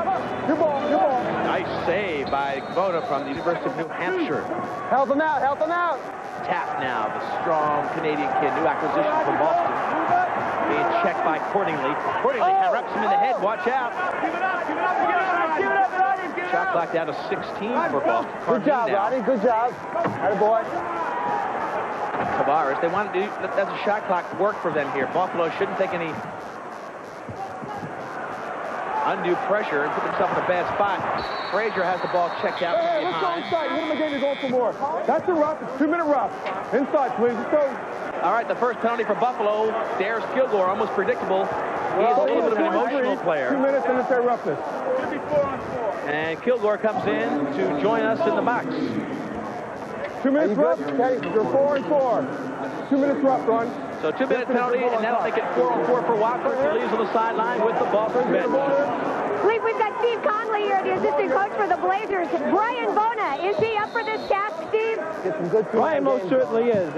Your ball, your ball. Nice save by Bona from the University of New Hampshire. Help him out, help him out. Taft now, the strong Canadian kid, new acquisition from Boston. Being checked by Cordingley. Cordingley wraps him in the head. Watch out. Give it up, give it up, give it up, give it up, give it up. Shot clock down to 16 for Boston. Good job, Ronnie. Good job. Attaboy. Tavares. They want to do, that's a shot clock work for them here. Buffalo shouldn't take any undue pressure and put themselves in a bad spot. Frazier has the ball checked out from Let's go behind. inside. Hit him again. You're going for more. That's a rough. It's 2-minute rough. Inside, please. Let's go. All right, the first penalty for Buffalo. Darius Kilgore, almost predictable. He is a little bit of an emotional player. 2 minutes and it's their roughness. And Kilgore comes in to join us in the box. 2 minutes rough. Okay, you're 4-4. 2 minutes rough, Ron. So 2-minute penalty, and that'll make it 4-on-4 for Watford, who leaves on the sideline with the Boston bench. Please, we've got Steve Conley here, the assistant coach for the Blazers. Brian Bona, is he up for this task, Steve? Brian most certainly is.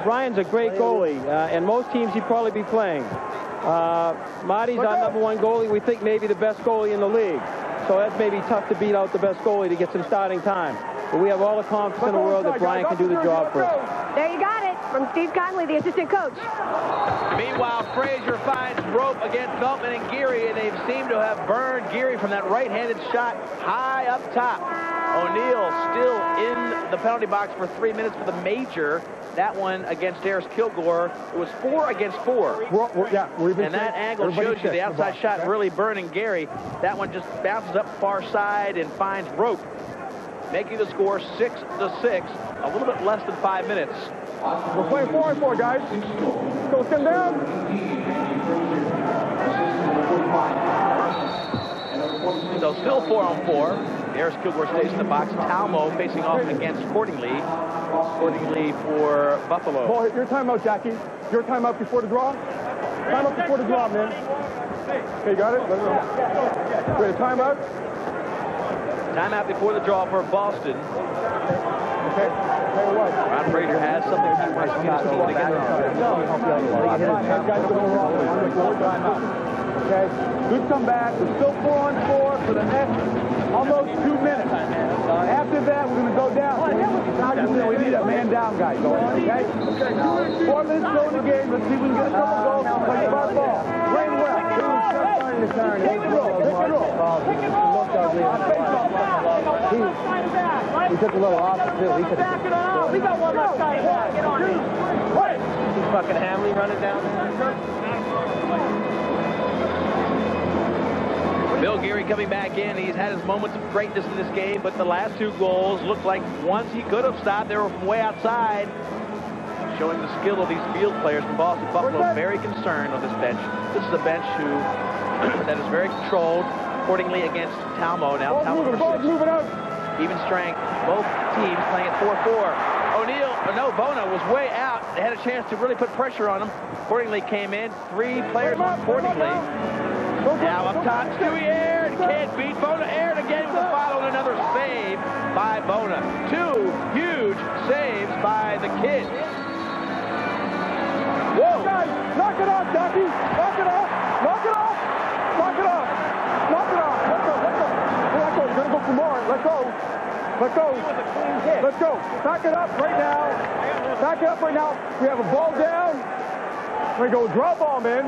Brian's a great goalie, and most teams he'd probably be playing. Marty's our #1 goalie. We think maybe the best goalie in the league. So that's maybe tough to beat out the best goalie to get some starting time. But we have all the confidence in the world that Brian can do the job for us. There you got it, from Steve Conley, the assistant coach. Meanwhile, Frazier finds rope against Beltman and Geary, and they seem to have burned Geary from that right-handed shot high up top. O'Neal still in the penalty box for 3 minutes for the major. That one against Darius Kilgore. It was 4 against 4. And that angle shows you the outside shot really burning Geary. That one just bounces up far side and finds rope, making the score 6-6. A little bit less than 5 minutes. We're playing 4-4, guys. So stand down. So still 4-on-4. Darius Kilgore stays in the box. Talmo facing off against Cordingley. Cordingley for Buffalo. Ball, your timeout, Jackie. Your timeout before the draw. Timeout before the draw, man. Okay, got it? Wait, timeout. Timeout before the draw for Boston. Okay. Ron Frazier has something to his team to get Okay. Good comeback. We're still 4-on-4 for the next almost 2 minutes. After that, we're going to go down. We need a man down guy going, okay? 4 minutes to go in the game. Let's see if we can get a couple goals. Play the ball. Rain well. Take it roll. He took a little off, too. He back it up. We got one left guy. Get on it. He's fucking Hamley running down there. Bill Geary coming back in. He's had his moments of greatness in this game, but the last 2 goals looked like ones he could have stopped. They were from way outside, showing the skill of these field players from Boston. Buffalo very concerned on this bench. This is a bench that is very controlled. Accordingly against Talmo now. Talmo moving out. Even strength. Both teams playing at 4-4. Bona was way out. They had a chance to really put pressure on him. Accordingly came in. 3 players on Accordingly. Now up top, Stewie Aird can't beat Bona. Aird again with a foul and another save by Bona. 2 huge saves Jackie. Knock it off. Knock it off. Knock it off. Knock it off. Let go. Let go. Let go. You're going to go for more. Let go. Let go. Let's go. Back it up right now. Back it up right now. We have a ball down. We go draw ball, man.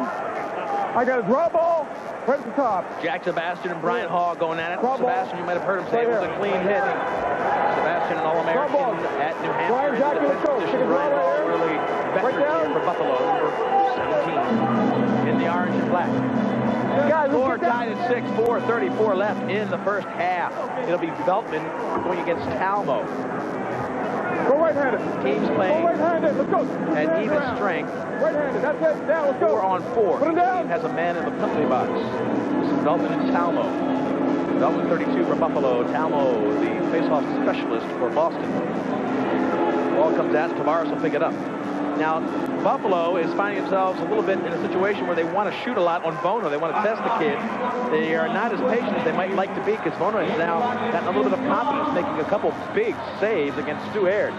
I got a draw ball right at the top. Jack Sebastian and Brian Hall going at it. Draw Sebastian, you might have heard him say it was a clean hit. Sebastian, an All-American at New Hampshire. Brian, Jackie, let's go. Take a draw Brian Hall, right here. really veteran here for Buffalo, number 17 in the orange and black. Guys, Score tied at 6, 4:34 left in the first half. It'll be Veltman going against Talmo. Go right-handed. Teams playing Go right-handed. Let's go. at even strength. Right-handed. That's it. Down. Let's go. 4 on 4. Put him The down. team has a man in the penalty box. This is Veltman and Talmo. Veltman 32 for Buffalo. Talmo, the face-off specialist for Boston. Ball comes out. Tavares will pick it up. Now, Buffalo is finding themselves a little bit in a situation where they want to shoot a lot on Bono. They want to test the kid. They are not as patient as they might like to be because Bono has now gotten a little bit of confidence, making a couple big saves against Stu Aird.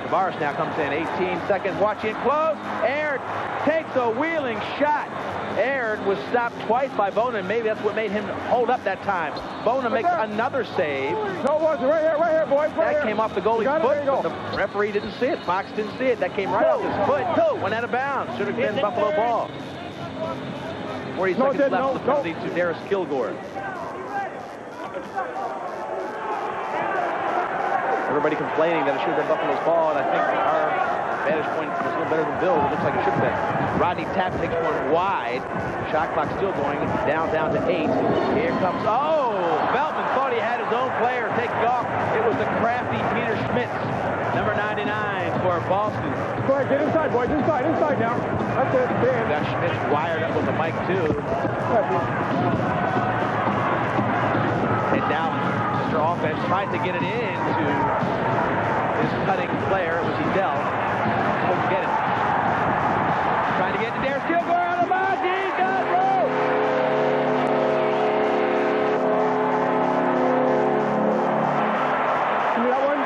Tavares now comes in, 18 seconds, watching close. Aird takes a wheeling shot. Aird was stopped twice by Bono, and maybe that's what made him hold up that time. Bono makes another save. No, it wasn't. Right here, boys. Right That here. came off the goalie's foot, but the referee didn't see it. Fox didn't see it. That came right off his foot. Went out of bounds. Should have been Buffalo ball. 40 seconds left in the penalty to Darius Kilgore. Everybody complaining that it should have been Buffalo's ball, and I think our vantage point was a little better than Bill's. It looks like it should have been. Rodney Tapp takes one wide. Shot clock still going down to 8. Here comes, Veltman thought he had his own player take off. It was the crafty Peter Schmitz, number 99 for Boston. Go ahead, get inside, boys. Inside now. That's it. Dan. Got Schmitz wired up with the mic, too. And now Mr. Offense tried to get it into his cutting player. It was Edel. Couldn't get it. Trying to get to Darius Kilgore out of bounds. He does roll. Give me that one.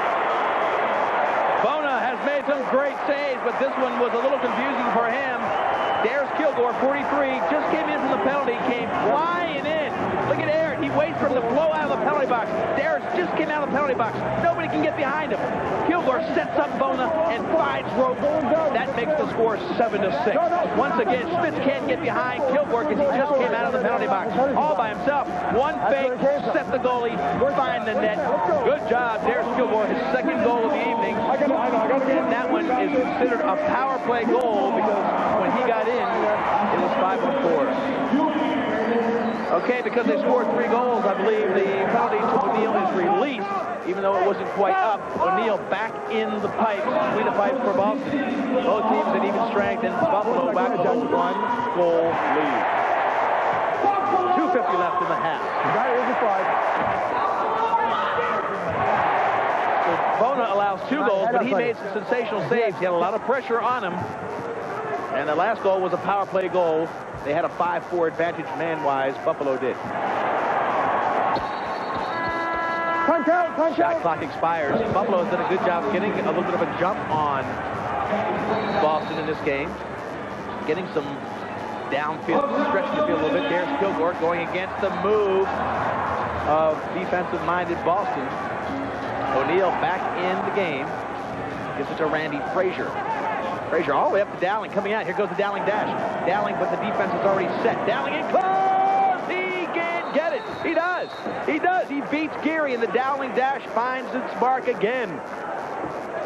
Bona has made some great saves, but this one was a little confusing for him. Darius Kilgore, 43, just came in from the penalty, came flying in. Look at Aird. He waits for him to blow out of the penalty box. Darius just came out of the penalty box. Nobody can get behind him. Kilgore sets up Bona and finds rope. That makes the score 7-6. Once again, Schmitz can't get behind Kilgore because he just came out of the penalty box all by himself. One fake, set the goalie, find the net. Good job, Darius Kilgore, his second goal of the evening. And that one is considered a power play goal because when he got in, it was 5-4. Okay, because they scored 3 goals, I believe the penalty to O'Neill is released, even though it wasn't quite up. O'Neill back in the pipes, between the pipes for Boston. Both teams at even strength, and Buffalo back to 1-goal lead. 2:50 left in the half. So Bona allows 2 goals, but he made some sensational saves. He had a lot of pressure on him. And the last goal was a power play goal. They had a 5-4 advantage man-wise. Buffalo did. Shot clock expires. Buffalo has done a good job of getting a little bit of a jump on Boston in this game. Getting some downfield, stretching the field a little bit. Darius Kilgore going against the move of defensive-minded Boston. O'Neill back in the game. Gives it to Randy Frazier. Frazier all the way up to Dowling coming out. Here goes the Dowling dash. Dowling, but the defense is already set. Dowling in close. He can't get it. He does. He does. He beats Geary, and the Dowling dash finds its mark again.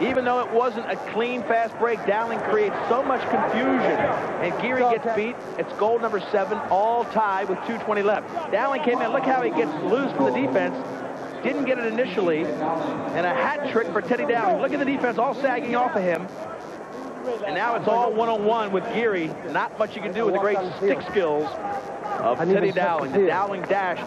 Even though it wasn't a clean, fast break, Dowling creates so much confusion. And Geary gets beat. It's goal number 7, all tied with 2:20 left. Dowling came in. Look how he gets loose from the defense. Didn't get it initially. And a hat trick for Teddy Dowling. Look at the defense all sagging off of him. And now it's all one-on-one with Geary. Not much you can do with the great stick skills of Teddy Dowling. The Dowling dash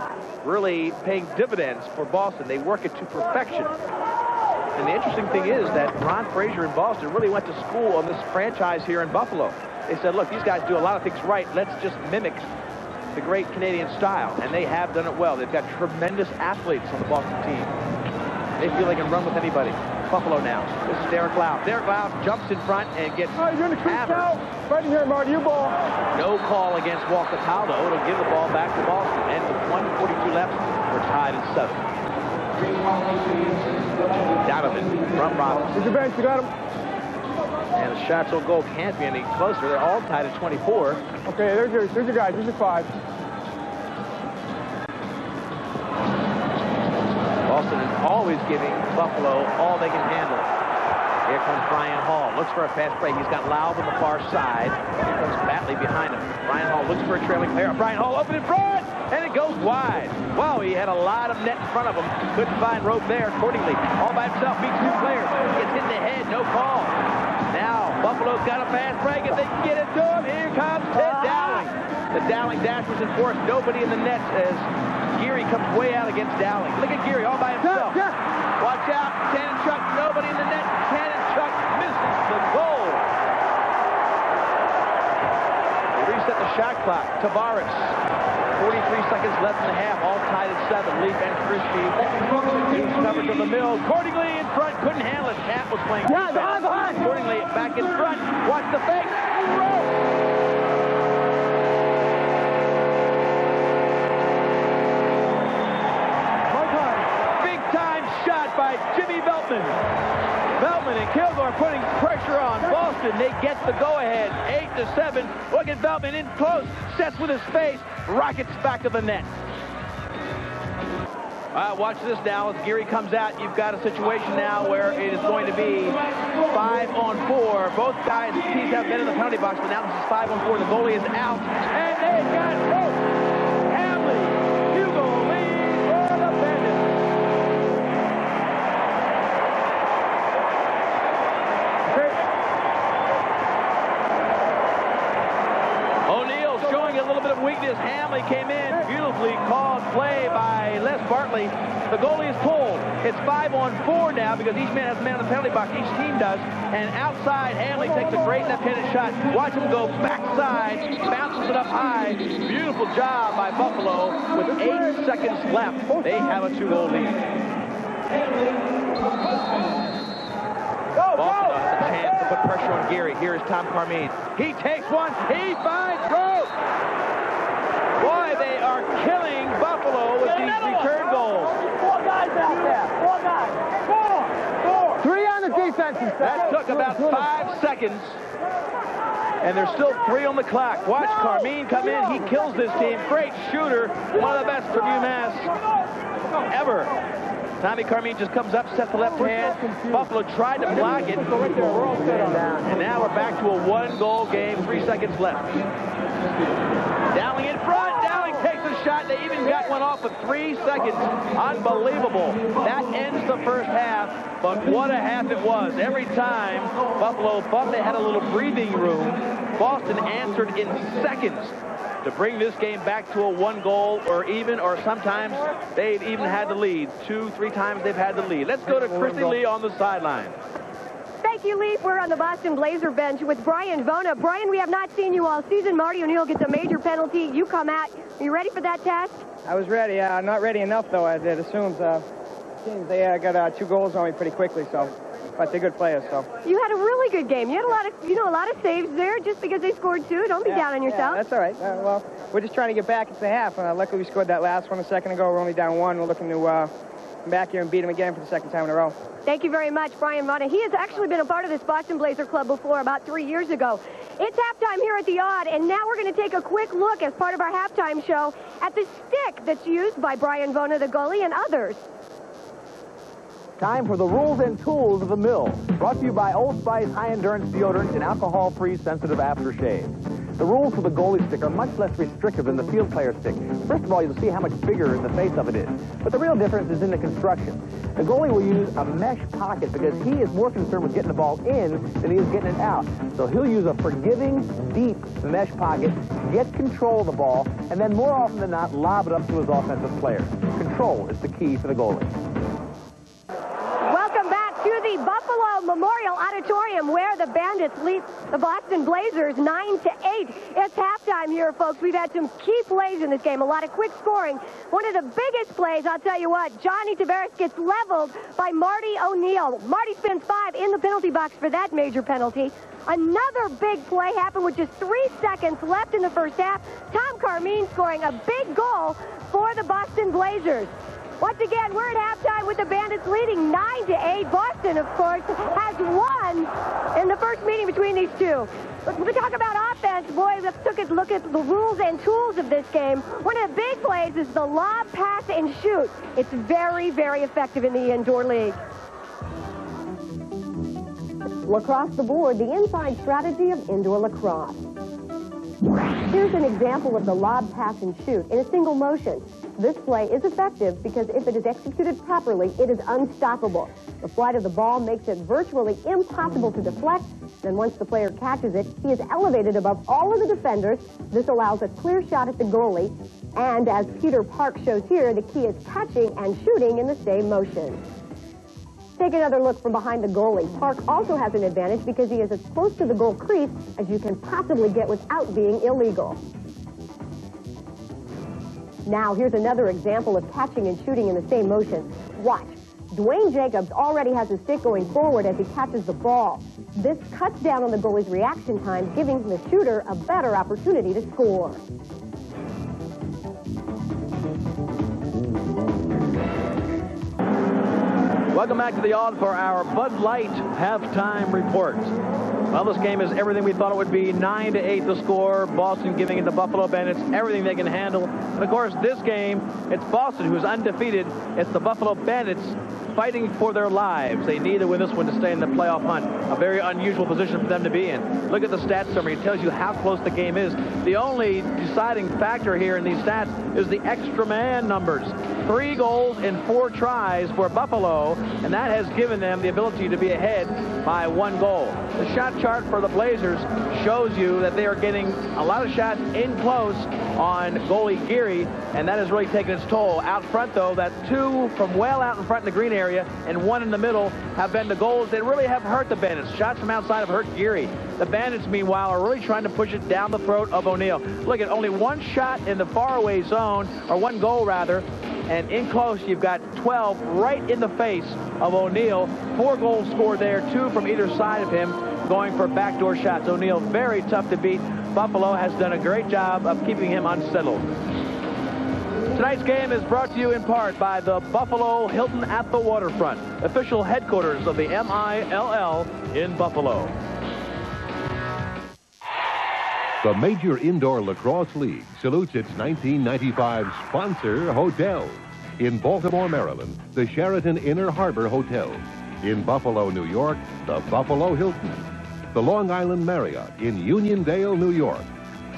really paying dividends for Boston. They work it to perfection. And the interesting thing is that Ron Frazier in Boston really went to school on this franchise here in Buffalo. They said, look, these guys do a lot of things right. Let's just mimic the great Canadian style. And they have done it well. They've got tremendous athletes on the Boston team. They feel they can run with anybody. Buffalo now. This is Derek Lau. Derek Lau jumps in front and gets hammered. Right in here, Marty. You ball. No call against Walker Taldo. It'll give the ball back to Boston. And with 1:42 left, we're tied at 7. Donovan from Robbins. Here's your bench. You got him. And the shots on goal can't be any closer. They're all tied at 24. Okay, there's your guys. There's your 5. Boston is always giving Buffalo all they can handle. Here comes Brian Hall. Looks for a fast break. He's got Laub on the far side. Here comes Batley behind him. Brian Hall looks for a trailing player. Brian Hall open in front, and it goes wide. Wow, he had a lot of net in front of him. Couldn't find rope there. Accordingly, all by himself, beats 2 players. Gets hit in the head, no call. Now, Buffalo's got a fast break. If they can get it to him, here comes Ted Dowling. The Dowling dash was enforced. Nobody in the net as Geary comes way out against Dowling. Look at Geary all by himself. Watch out. Cannon-Chuck, nobody in the net. Cannon-Chuck misses the goal. They reset the shot clock. Tavares. 43 seconds left in the half. All tied at 7. Leaf and Christie. Huge coverage of the Mill. Accordingly in front. Couldn't handle it. Cap was playing defense. Accordingly back in front. Watch the fake. By Jimmy Veltman. Veltman and Kilgore putting pressure on Boston. They get the go-ahead, 8-7. Look at Veltman in close, sets with his face, rockets back to the net. Watch this now as Geary comes out. You've got a situation now where it is going to be 5-on-4. Both guys, teams have been in the penalty box, but now this is 5-on-4. The goalie is out, and they got hope. Hamley, Hugo Lee for the Bandits. Showing a little bit of weakness. Hamley came in. Beautifully called play by Les Bartley. The goalie is pulled. It's 5-on-4 now because each man has a man in the penalty box. Each team does. And outside, Hamley takes a great left-handed shot. Watch him go backside. Bounces it up high. Beautiful job by Buffalo with 8 seconds left. They have a 2-goal lead. Boston has a chance to put pressure on Geary. Here is Tom Carmine. He takes one. He finds rope. Boy, they are killing Buffalo with these return goals. 4 guys out there. 4 guys. 4. 3 on the defensive side. That took about 5 seconds. And there's still 3 on the clock. Watch Carmine come in. He kills this team. Great shooter. One of the best from UMass ever. Tommy Carmine just comes up, sets the left hand. Buffalo tried to block it. And now we're back to a 1-goal game, 3 seconds left. Dowling in front. Dowling takes a shot. They even got one off with 3 seconds. Unbelievable. That ends the first half, but what a half it was. Every time Buffalo thought they had a little breathing room, Boston answered in seconds to bring this game back to a 1-goal or even, or sometimes they've even had the lead. 2-3 times they've had the lead. Let's go to Christy Lee on the sideline. Thank you, Leaf. We're on the Boston Blazer bench with Brian Vona. Brian, we have not seen you all season. Marty O'Neill gets a major penalty. You come out. Are you ready for that task? I was ready. Not ready enough, though, as it assumes. Teams, they got 2 goals on me pretty quickly, so. But they're good players, so. You had a really good game. You had a lot of saves there just because they scored 2. Don't be down on yourself. Yeah, that's all right. Well, we're just trying to get back into the half. Luckily, we scored that last one a second ago. We're only down 1. We're looking to come back here and beat them again for the 2nd time in a row. Thank you very much, Brian Vona. He has actually been a part of this Boston Blazer club before, about 3 years ago. It's halftime here at the Odd, and now we're going to take a quick look as part of our halftime show at the stick that's used by Brian Vona, the goalie, and others. Time for the rules and tools of the Mill. Brought to you by Old Spice high-endurance deodorant and alcohol-free sensitive aftershave. The rules for the goalie stick are much less restrictive than the field player stick. First of all, you'll see how much bigger the face of it is. But the real difference is in the construction. The goalie will use a mesh pocket because he is more concerned with getting the ball in than he is getting it out. So he'll use a forgiving, deep mesh pocket, get control of the ball, and then more often than not, lob it up to his offensive player. Control is the key for the goalie. Welcome back to the Buffalo Memorial Auditorium, where the Bandits lead the Boston Blazers 9-8. It's halftime here, folks. We've had some key plays in this game, a lot of quick scoring. One of the biggest plays, I'll tell you what, Johnny Tavares gets leveled by Marty O'Neill. Marty spends 5 in the penalty box for that major penalty. Another big play happened with just 3 seconds left in the first half. Tom Carmine scoring a big goal for the Boston Blazers. Once again, we're at halftime with the Bandits leading 9-8. Boston, of course, has won in the first meeting between these two. But when we talk about offense, boy, let's take a look at the rules and tools of this game. One of the big plays is the lob, pass, and shoot. It's very, very effective in the indoor league. Across the board, the inside strategy of indoor lacrosse. Here's an example of the lob, pass, and shoot in a single motion. This play is effective because if it is executed properly, it is unstoppable. The flight of the ball makes it virtually impossible to deflect. Then once the player catches it, he is elevated above all of the defenders. This allows a clear shot at the goalie. And as Peter Park shows here, the key is catching and shooting in the same motion. Take another look from behind the goalie. Park also has an advantage because he is as close to the goal crease as you can possibly get without being illegal. Now, here's another example of catching and shooting in the same motion. Watch. Dwayne Jacobs already has his stick going forward as he catches the ball. This cuts down on the goalie's reaction time, giving the shooter a better opportunity to score. Welcome back to the Odd for our Bud Light halftime report. Well, this game is everything we thought it would be. 9-8 the score. Boston giving it to Buffalo Bandits everything they can handle. And of course, this game, it's Boston who's undefeated. It's the Buffalo Bandits fighting for their lives. They need to win this one to stay in the playoff hunt. A very unusual position for them to be in. Look at the stats summary. It tells you how close the game is. The only deciding factor here in these stats is the extra man numbers. 3 goals in 4 tries for Buffalo, and that has given them the ability to be ahead by 1 goal. The shot chart for the Blazers shows you that they are getting a lot of shots in close on goalie Geary, and that has really taken its toll. Out front, though, that 2 from well out in front in the green area and 1 in the middle have been the goals that really have hurt the Bandits. Shots from outside have hurt Geary. The Bandits, meanwhile, are really trying to push it down the throat of O'Neill. Look at only 1 shot in the faraway zone, or 1 goal, rather, and in close, you've got 12 right in the face of O'Neill. 4 goals scored there, 2 from either side of him, going for backdoor shots. O'Neill very tough to beat. Buffalo has done a great job of keeping him unsettled. Tonight's game is brought to you in part by the Buffalo Hilton at the Waterfront, official headquarters of the MILL in Buffalo. The Major Indoor Lacrosse League salutes its 1995 sponsor, Hotels. In Baltimore, Maryland, the Sheraton Inner Harbor Hotel. In Buffalo, New York, the Buffalo Hilton. The Long Island Marriott in Uniondale, New York.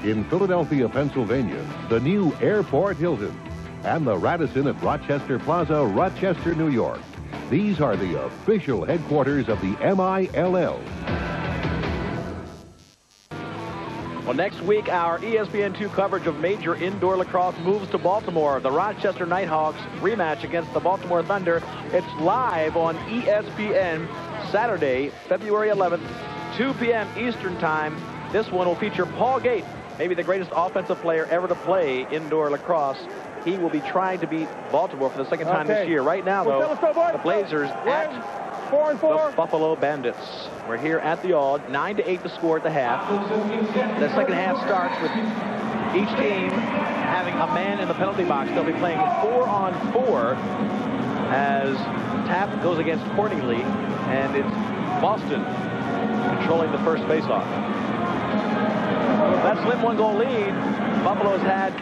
In Philadelphia, Pennsylvania, the new Airport Hilton. And the Radisson at Rochester Plaza, Rochester, New York. These are the official headquarters of the MILL. Well, next week, our ESPN2 coverage of Major Indoor Lacrosse moves to Baltimore. The Rochester Nighthawks rematch against the Baltimore Thunder. It's live on ESPN Saturday, February 11th, 2 p.m. Eastern Time. This one will feature Paul Gate, maybe the greatest offensive player ever to play indoor lacrosse. He will be trying to beat Baltimore for the second time this year. Right now, though, the Blazers at the Buffalo Bandits. We're here at the Odd, 9-8 the score at the half. The second half starts with each team having a man in the penalty box. They'll be playing 4-on-4 as Taft goes against Cordingley, and it's Boston controlling the first faceoff. That slim 1-goal lead, Buffalo has had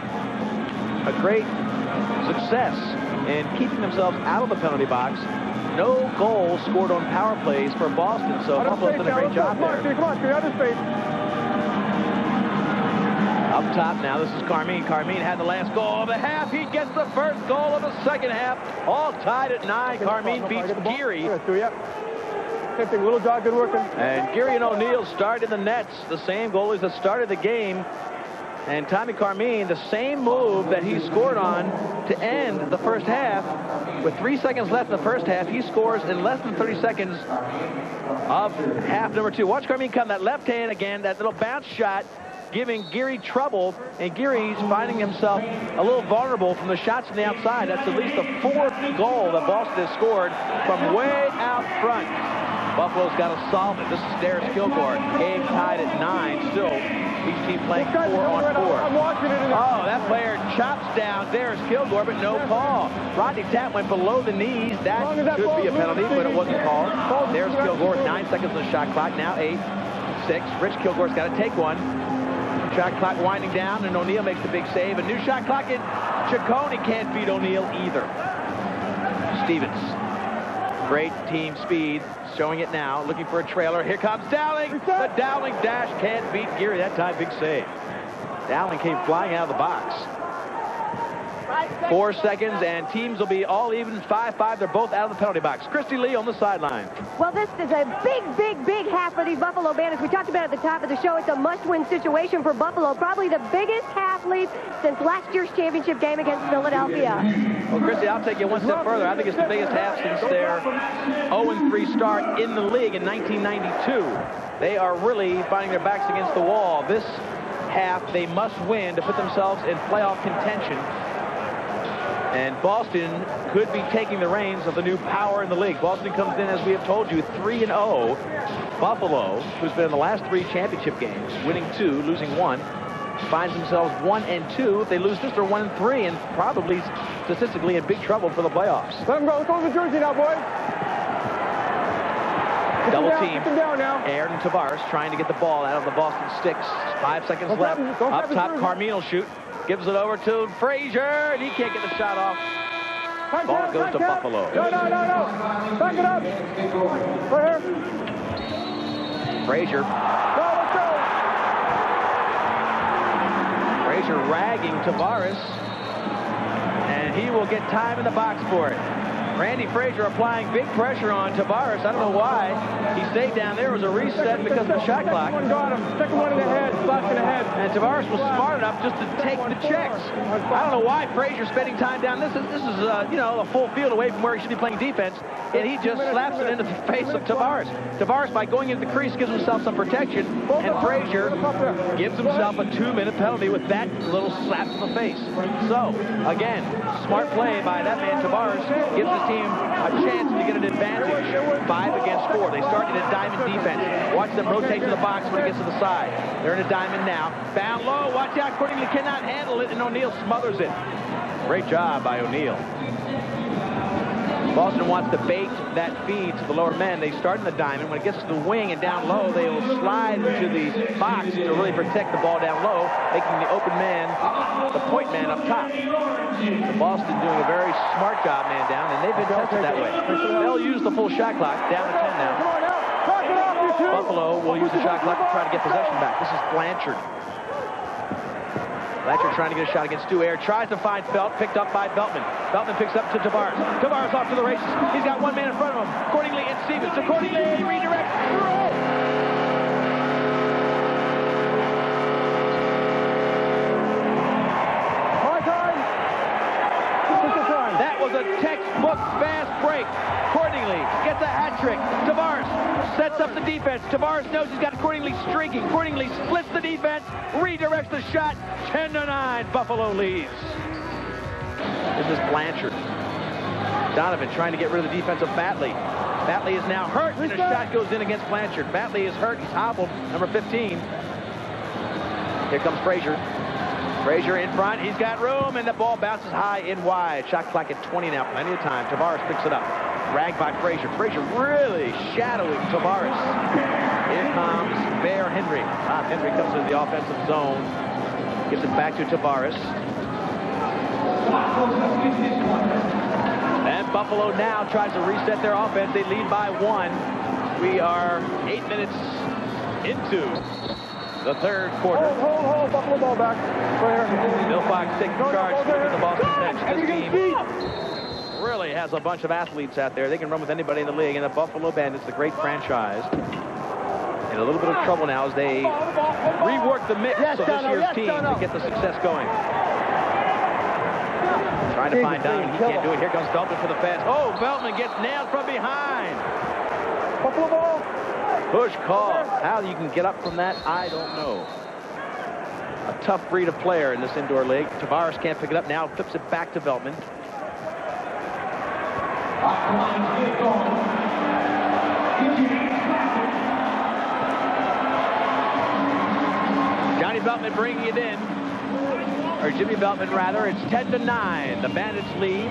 a great success in keeping themselves out of the penalty box. No goals scored on power plays for Boston, so Buffalo's done a great job there. Come on, other space. Up top now, this is Carmine. Carmine had the last goal of the half. He gets the first goal of the second half. All tied at 9. Carmine beats Geary. Same thing, little jog, good working. And Geary and O'Neill started the nets, the same goalies that started the game. And Tommy Carmine, the same move that he scored on to end the first half, With 3 seconds left in the first half, he scores in less than 30 seconds of half number 2. Watch Carmine come, that left hand again, that little bounce shot, giving Geary trouble, and Geary's finding himself a little vulnerable from the shots from the outside. That's at least the 4th goal that Boston has scored from way out front. Buffalo's got to solve it. This is Darius Kilgore. Game tied at 9 still. Each team playing 4 on 4. I'm watching it. Oh, that player chops down Darius Kilgore, but no call. Rodney Tapp went below the knees. That should be a penalty, but it wasn't called. Darius Kilgore, 9 seconds on the shot clock. Now 8, 6. Rich Kilgore's got to take one. Shot clock winding down, and O'Neill makes the big save. A new shot clock, and Ciccone can't beat O'Neill either. Stevens. Great team speed. Showing it now, looking for a trailer. Here comes Dowling. The Dowling dash can't beat Geary. That time, big save. Dowling came flying out of the box. 4 seconds, and teams will be all even, 5-5. They're both out of the penalty box. Christy Lee on the sideline. Well, this is a big half for these Buffalo Bandits. We talked about it at the top of the show. It's a must-win situation for Buffalo. Probably the biggest half lead since last year's championship game against Philadelphia. Well, Christy, I'll take you one step further. I think it's the biggest half since their 0-3 start in the league in 1992. They are really finding their backs against the wall. This half, they must win to put themselves in playoff contention. And Boston could be taking the reins of the new power in the league. Boston comes in, as we have told you, 3-0. Buffalo, who's been in the last 3 championship games, winning 2, losing 1, finds themselves 1-2. If they lose this, they're 1-3, and probably statistically in big trouble for the playoffs. Let him go. Let's go to the jersey now, boys. Double team. Aaron and Tavares trying to get the ball out of the Boston sticks. 5 seconds left. Up top, Carmine will shoot. Gives it over to Frazier, and he can't get the shot off. Ball goes to Buffalo. No. Back it up. Right here. Frazier. Go, let's go. Frazier ragging Tavares, and he will get time in the box for it. Randy Frazier applying big pressure on Tavares. I don't know why. He stayed down there. It was a reset because of the shot clock. Second one got him. Second one in the head. Slapped in the head. And Tavares was smart enough just to take the checks. I don't know why Frazier's spending time down. This is you know, a full field away from where he should be playing defense, and he just slaps it into the face of Tavares. Tavares, by going into the crease, gives himself some protection, and Frazier gives himself a 2-minute penalty with that little slap to the face. So, again, smart play by that man Tavares gives his team a chance to get an advantage. 5 against 4. They start in a diamond defense. Watch them rotate to the box when it gets to the side. They're in a diamond now. Bound low. Watch out. Cordingley cannot handle it, and O'Neill smothers it. Great job by O'Neill. Boston wants to bait that feed to the lower men. They start in the diamond. When it gets to the wing and down low, they will slide into the box to really protect the ball down low, making the open man, the point man up top. So Boston doing a very smart job man down, and they've been tested that way. They'll use the full shot clock, down to 10 now. Buffalo will use the shot clock to try to get possession back. This is Blanchard. Blanchard trying to get a shot against Stuaire. Tries to find Felt, picked up by Beltman. Beltman picks up to Tavares. Tavares off to the races. He's got one man in front of him. Cordingley and Stevens. So Cordingley redirects. That was a textbook fast break. Cordingley gets a hat trick. Tavares sets up the defense. Tavares knows he's got Cordingley streaking. Cordingley splits the defense, redirects the shot. 10-9, Buffalo leads. This is Blanchard. Donovan trying to get rid of the defense of Batley. Batley is now hurt, and a shot goes in against Blanchard. Batley is hurt. He's hobbled, number 15. Here comes Frazier. Frazier in front. He's got room, and the ball bounces high and wide. Shot clock at 20 now. Plenty of time. Tavares picks it up. Ragged by Frazier. Frazier really shadowing Tavares. Here comes Bear Henry. Henry comes into the offensive zone. Gives it back to Tavares. And Buffalo now tries to reset their offense. They lead by 1. We are 8 minutes into the third quarter. Hold, Buffalo ball back. Right here. Bill Fox taking charge with the Boston bench. This team really has a bunch of athletes out there. They can run with anybody in the league. And the Buffalo Bandits, the great franchise, in a little bit of trouble now as they rework the mix of this year's team to get the success going. Trying to find Donovan. He can't do it. Here comes Veltman for the pass. Oh, Veltman gets nailed from behind. Buffalo ball. Push call. How you can get up from that, I don't know. A tough breed of player in this indoor league. Tavares can't pick it up now. Flips it back to Veltman. Johnny Veltman bringing it in. Or Jimmy Veltman, rather. It's 10-9. The Bandits lead.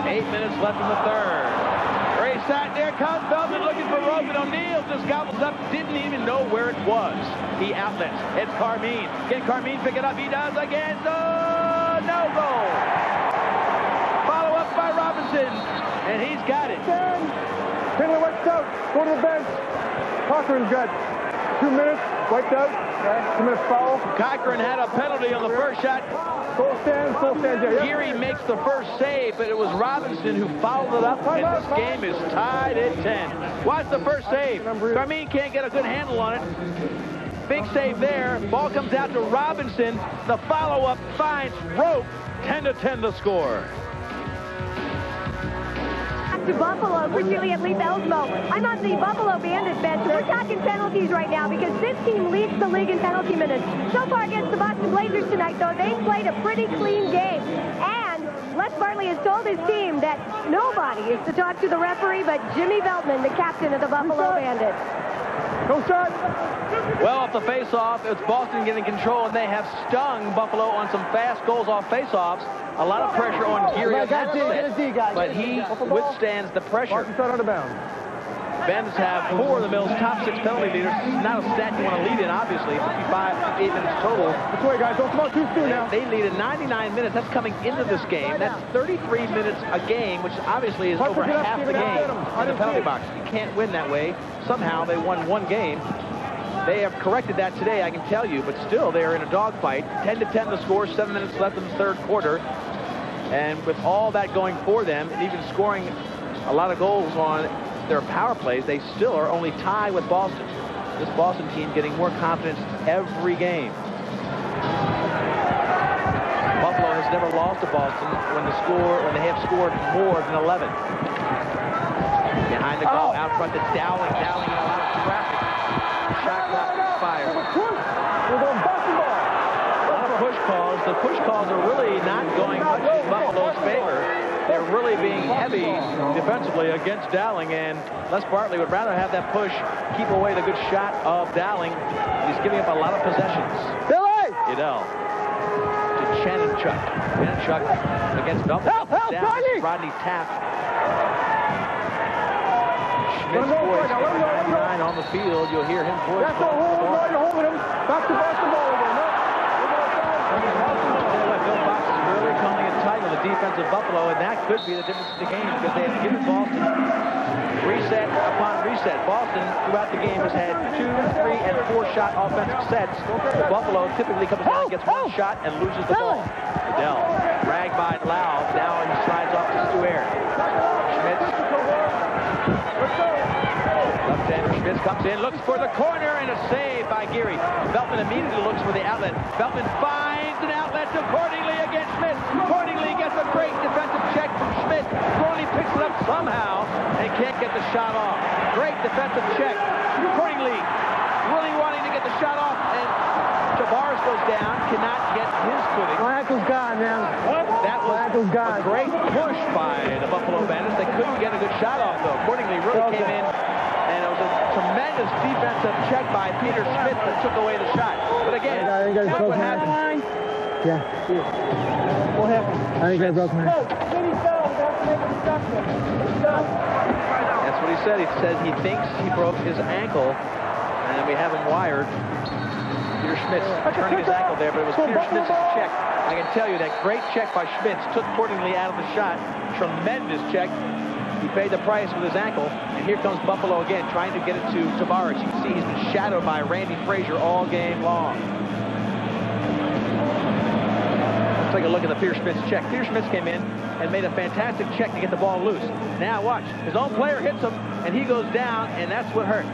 8 minutes left in the third. Ray sat there. Comes Veltman looking for Rogan. O'Neal just gobbles up. Didn't even know where it was. He outlets. It's Carmine. Can Carmine pick it up? He does again. Oh, no goal. Follow up by Robinson. And he's got it. Finley wiped out. Go to the bench. Cochran's got 2 minutes. Wiped out. 2 minutes foul. Cochran had a penalty on the first shot. Full stands. Yeah. Geary makes the first save, but it was Robinson who fouled it up, and this game is tied at 10. Watch the first save. Carmine can't get a good handle on it. Big save there. Ball comes out to Robinson. The follow-up finds Roque. 10-10 the score. To Buffalo for Juliet Lee Belsmo. I'm on the Buffalo Bandits bench, and we're talking penalties right now because this team leads the league in penalty minutes. So far against the Boston Blazers tonight, though, they played a pretty clean game. And Les Bartley has told his team that nobody is to talk to the referee but Jimmy Veltman, the captain of the Buffalo Bandits. No shot. Well, off the face-off, it's Boston getting control, and they have stung Buffalo on some fast goals off face-offs. A lot of pressure on Geary, but he withstands the pressure. Bandits have 4 of the Mills' top 6 penalty leaders. It's not a stat you want to lead in, obviously. 58 minutes total. This way, guys. Don't come out too soon now. They lead in 99 minutes. That's coming into this game. That's 33 minutes a game, which obviously is over half the game in the penalty box. You can't win that way. Somehow they won 1 game. They have corrected that today, I can tell you, but still they are in a dogfight. 10-10 the score, 7 minutes left in the third quarter. And with all that going for them, and even scoring a lot of goals on their power plays, they still are only tied with Boston. This Boston team getting more confidence every game. Buffalo has never lost to Boston when they have scored more than 11. Behind the goal, out front to Dowling. Dowling in a lot of traffic. Shot clock fired. We're going basketball. A lot of push calls. The push calls are really not going much in Buffalo's favor. They're really being heavy defensively against Dowling, and Les Bartley would rather have that push keep away the good shot of Dowling. He's giving up a lot of possessions. Billy! Idell to Chanenchuk. Chanenchuk against Veltman. Down. Rodney Tapp. Schmidt's voice on the field. You'll hear him voice. That's the whole line. You're holding him. Back to basketball again. Bill Fox is really coming in tight on the defense of Buffalo, and that could be the difference in the game because they have given Boston reset upon reset. Boston, throughout the game, has had 2, 3, and 4 shot offensive sets. Buffalo typically comes down and gets 1 shot and loses the ball. Adele, dragged by Lau. Now he slides off to Stuart. Schmitz. Left-hander Schmitz comes in, looks for the corner, and a save by Geary. Veltman immediately looks for the outlet. Veltman finds an outlet to Cordingley against Schmitz. Cordingley gets a great defensive check from Schmitz. Cordingley picks it up somehow and can't get the shot off. Great defensive check. Cordingley really wanting to get the shot off, and Tavares goes down, cannot get his footing. My ankle's gone, man. That was a great push by the Buffalo Bandits. They couldn't get a good shot off, though. Cordingley really came in, and it was a tremendous defensive check by Peter Schmitz that took away the shot. But again, look what happened. Yeah. What happened? I think I broke my hand. That's what he said. He said he thinks he broke his ankle, and we have him wired. Peter Schmitz turning his ankle there, but it was Peter Schmitz's check. I can tell you that great check by Schmitz took Cordingley out of the shot. Tremendous check. He paid the price with his ankle, and here comes Buffalo again, trying to get it to Tavares. You can see he's been shadowed by Randy Frazier all game long. Let's take a look at the Peter Schmitz check. Peter Schmitz came in and made a fantastic check to get the ball loose. Now watch, his own player hits him, and he goes down, and that's what hurt.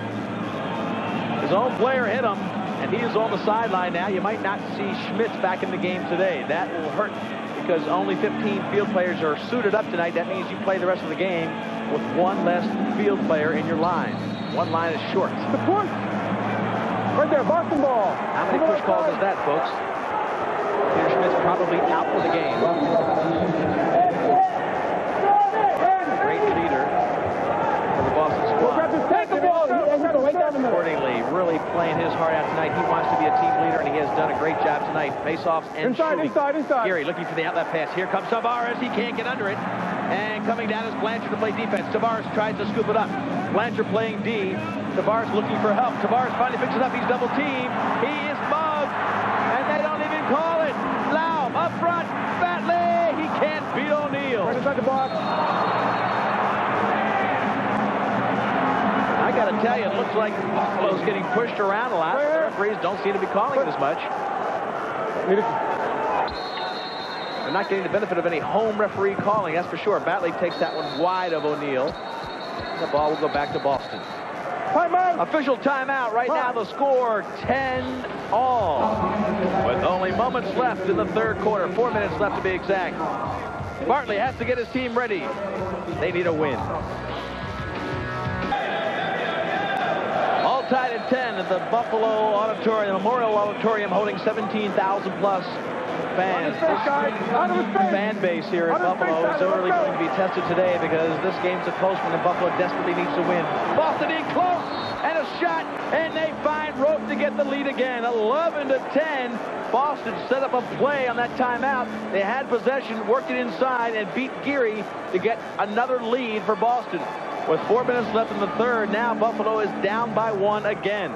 His own player hit him, and he is on the sideline now. You might not see Schmitz back in the game today. That will hurt because only 15 field players are suited up tonight. That means you play the rest of the game with one less field player in your line. One line is short. The push. Right there, Boston ball. How many push calls is that, folks? Peter Schmidt's probably out for the game. Great leader for the Boston squad. Take the ball. Accordingly, really playing his heart out tonight. He wants to be a team leader, and he has done a great job tonight. Face-offs and shooting. Inside. Geary looking for the outlet pass. Here comes Tavares. He can't get under it. And coming down is Blanchard to play defense. Tavares tries to scoop it up. Blanchard playing D. Tavares looking for help. Tavares finally picks it up. He's double teamed. He is mugged. And they don't even call it. Laum up front. Batley. He can't beat O'Neal. Right inside the box. I got to tell you, it looks like Buffalo's getting pushed around a lot. The referees don't seem to be calling it as much. They're not getting the benefit of any home referee calling, that's for sure. Batley takes that one wide of O'Neal. The ball will go back to Boston. Timeout. Official timeout right now. The score 10-all. With only moments left in the third quarter. 4 minutes left to be exact. Bartley has to get his team ready. They need a win. All tied at 10 at the Buffalo Auditorium, Memorial Auditorium, holding 17,000 plus fans. This fan base here in Buffalo is really going to be tested today because this game's a close one and Buffalo desperately needs to win. Boston in close and a shot, and they find rope to get the lead again. 11-10. Boston set up a play on that timeout. They had possession, worked it inside, and beat Geary to get another lead for Boston. With 4 minutes left in the third, now Buffalo is down by 1 again.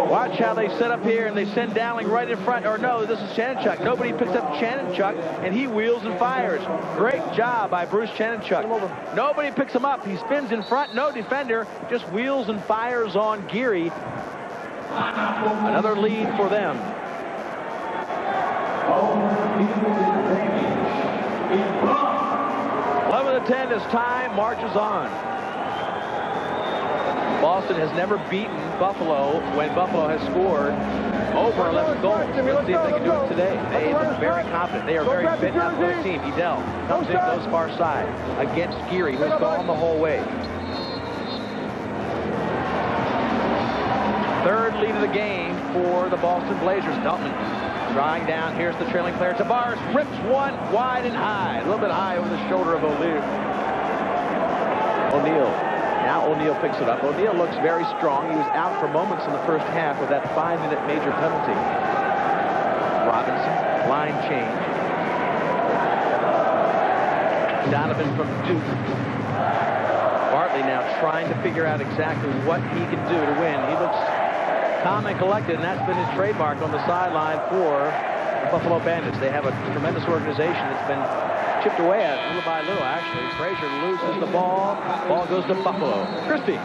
Watch how they set up here, and they send Dowling right in front. Or no, this is Chanenchuk. Nobody picks up Chanenchuk, and he wheels and fires. Great job by Bruce Chanenchuk. Nobody picks him up. He spins in front. No defender. Just wheels and fires on Geary. Another lead for them. 11-10 as time marches on. Boston has never beaten Buffalo when Buffalo has scored over 11 goals. Let's see if they can do it today. They look very confident. They are very fit and athletic team. Edel comes in, goes far side against Geary, who's gone the whole way. Third lead of the game for the Boston Blazers. Deltman drawing down. Here's the trailing player. Tavares rips one wide and high. A little bit high over the shoulder of O'Neal. Now O'Neal picks it up. O'Neal looks very strong. He was out for moments in the first half with that 5-minute major penalty. Robinson, line change. Donovan from Duke. Bartley now trying to figure out exactly what he can do to win. He looks calm and collected, and that's been his trademark on the sideline for the Buffalo Bandits. They have a tremendous organization that's been chipped away at little by little, actually. Frazier loses the ball. Ball goes to Buffalo. Christie.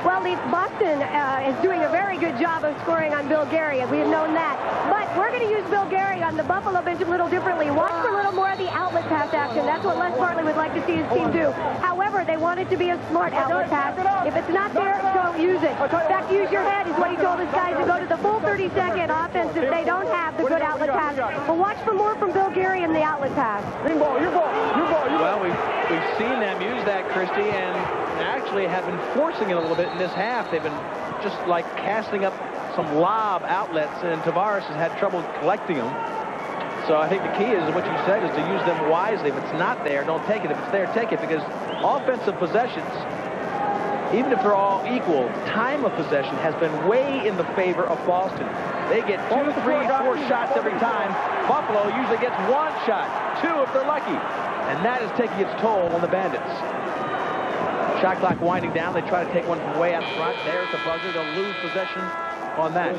Well, Boston is doing a very good job of scoring on Bill Geary, and we have known that. But we're going to use Bill Geary on the Buffalo bench a little differently. Watch for a little more of the outlet pass action. That's what Les Bartley would like to see his team do. However, they want it to be a smart outlet pass. If it's not there, don't use it. In fact, use your head is what he told his guys to go to the full 30-second offense if they don't have the good outlet pass. But watch for more from Bill Geary in the outlet pass. Green ball, your ball, your ball, your ball. Well, we've seen them use that, Christie, and actually have been forcing it a little bit in this half. They've been just like casting up some lob outlets, and Tavares has had trouble collecting them. So I think the key is what you said, is to use them wisely. If it's not there, don't take it. If it's there, take it, because offensive possessions, even if they're all equal, time of possession has been way in the favor of Boston. They get 2, 3, 4 shots every time. Buffalo usually gets 1 shot, 2 if they're lucky. And that is taking its toll on the Bandits. Shot clock winding down. They try to take one from way out front. There's the buzzer. They'll lose possession on that.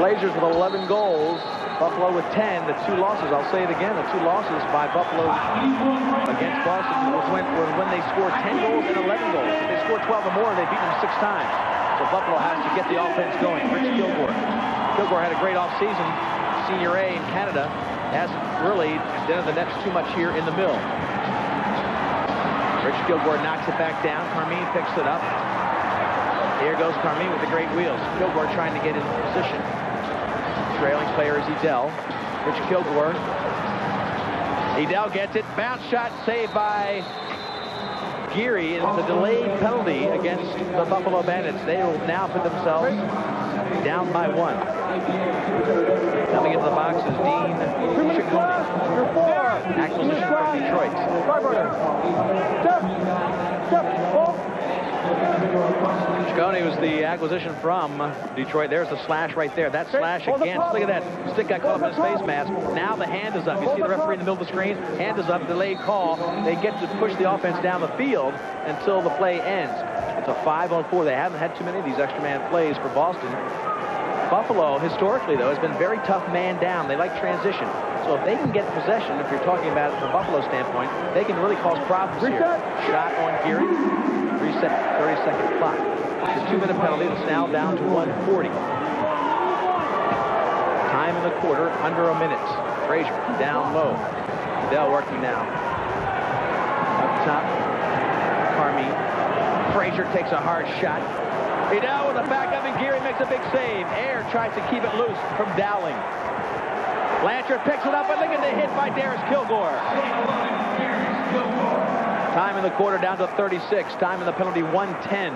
Blazers with 11 goals. Buffalo with 10. The 2 losses, I'll say it again, the 2 losses by Buffalo against Boston was when they scored 10 goals and 11 goals. If they scored 12 or more, they beat them 6 times. So Buffalo has to get the offense going. Rich Kilgore. Kilgore had a great offseason, Senior A in Canada. Hasn't really done the Nets too much here in the mill. Rich Kilgore knocks it back down. Carmine picks it up. Here goes Carmine with the great wheels. Kilgore trying to get in position. Trailing player is Edel. Rich Kilgore. Edel gets it. Bounce shot saved by Geary. It's a delayed penalty against the Buffalo Bandits. They will now put themselves down by 1. Coming into the box is Dean Ciccone. Acquisition from Detroit. Ciccone was the acquisition from Detroit. There's the slash right there. That slash again. Look at that. Stick got caught up in his face mask. Now the hand is up. You see the referee in the middle of the screen. Hand is up. Delayed call. They get to push the offense down the field until the play ends. It's a 5-on-4. They haven't had too many of these extra man plays for Boston. Buffalo, historically, though, has been very tough man down. They like transition. So if they can get possession, if you're talking about it from Buffalo standpoint, they can really cause problems here. Shot on Geary. Reset 30-second clock. The 2-minute penalty. It's now down to 1:40. Time in the quarter, under a minute. Frazier down low. Edel working now. Up top, Carmine. Frazier takes a hard shot. Edel with a backup, and Geary makes a big save. Air tries to keep it loose from Dowling. Blanchard picks it up, but look at the hit by Darius Kilgore. Time in the quarter down to 36. Time in the penalty 1:10.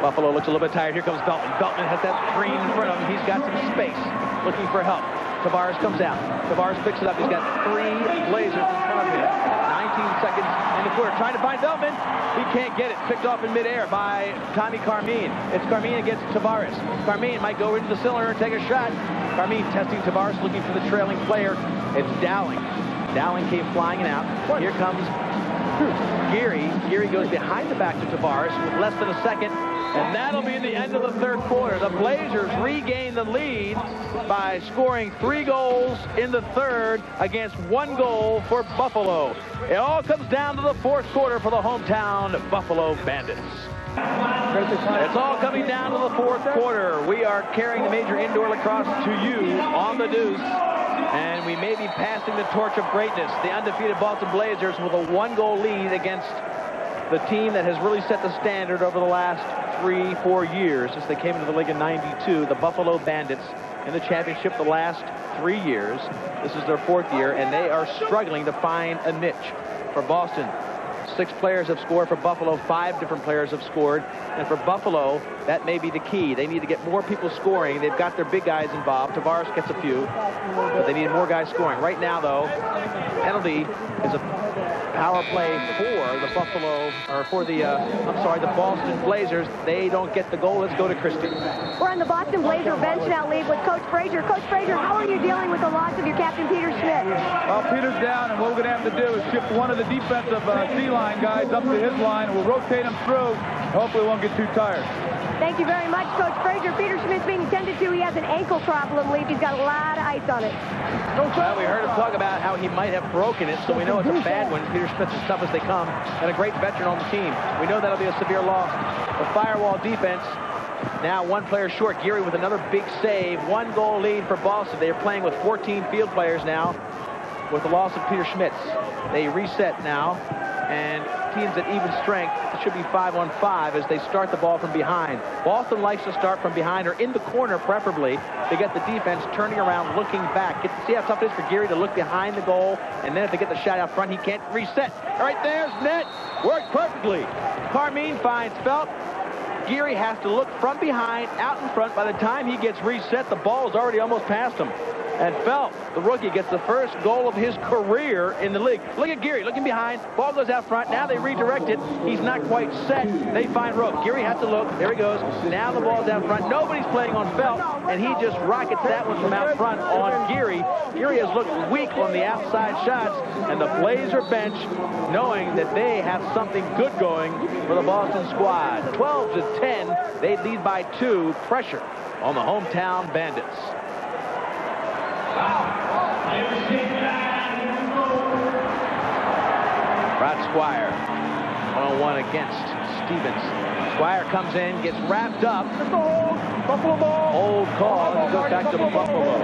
Buffalo looks a little bit tired. Here comes Beltman. Beltman has that screen in front of him. He's got some space, looking for help. Tavares comes out. Tavares picks it up. He's got 3 Blazers in front of him. 19 seconds in the quarter. Trying to find Beltman. He can't get it. Picked off in midair by Tommy Carmine. It's Carmine against Tavares. Carmine might go into the cylinder and take a shot. Carmine testing Tavares, looking for the trailing player. It's Dowling. Dowling came flying out. Here comes Geary. Geary goes behind the back to Tavares with less than a second. And that'll be the end of the third quarter. The Blazers regain the lead by scoring 3 goals in the third against 1 goal for Buffalo. It all comes down to the fourth quarter for the hometown Buffalo Bandits. It's all coming down to the fourth quarter. We are carrying the Major Indoor Lacrosse to you on the Deuce. And we may be passing the torch of greatness. The undefeated Boston Blazers with a 1-goal lead against the team that has really set the standard over the last 3-4 years since they came into the league in '92, the Buffalo Bandits in the championship the last 3 years. This is their 4th year, and they are struggling to find a niche. For Boston, 6 players have scored. For Buffalo, 5 different players have scored. And for Buffalo, that may be the key. They need to get more people scoring. They've got their big guys involved. Tavares gets a few, but they need more guys scoring. Right now, though, penalty is a power play for the the Boston Blazers. They don't get the goal. Let's go to Christie. We're on the Boston Blazer bench now, Lee, with Coach Frazier. Coach Frazier, how are you dealing with the loss of your captain, Peter Schmidt? Well, Peter's down, and what we're going to have to do is shift one of the defensive C-line guys up to his line, and we'll rotate him through. Hopefully, we won't get too tired. Thank you very much, Coach Frazier. Peter Schmidt's being tended to. He has an ankle problem, Lee. He's got a lot of ice on it. Well, we heard him talk about how he might have broken it, so we know it's a bad one. Peter Schmidt's as tough as they come, and a great veteran on the team. We know that'll be a severe loss. The firewall defense, now 1 player short. Geary with another big save. 1-goal lead for Boston. They are playing with 14 field players now with the loss of Peter Schmitz. They reset now, and teams at even strength, it should be 5-on-5 as they start the ball from behind. Boston likes to start from behind or in the corner, preferably, to get the defense turning around, looking back. See how tough it is for Geary to look behind the goal, and then if they get the shot out front, he can't reset. All right, there's net. Worked perfectly. Carmine finds Felt. Geary has to look from behind, out in front. By the time he gets reset, the ball is already almost past him. And Felt, the rookie, gets the first goal of his career in the league. Look at Geary looking behind. Ball goes out front. Now they redirect it. He's not quite set. They find Roque. Geary has to look. There he goes. Now the ball's out front. Nobody's playing on Felt, and he just rockets that one from out front on Geary. Geary has looked weak on the outside shots, and the Blazer bench, knowing that they have something good going for the Boston squad. 12-10. They lead by 2. Pressure on the hometown Bandits. Rod Squire, 1-on-1 against Stevens. Squire comes in, gets wrapped up. Buffalo ball. Old call. It goes back to Buffalo.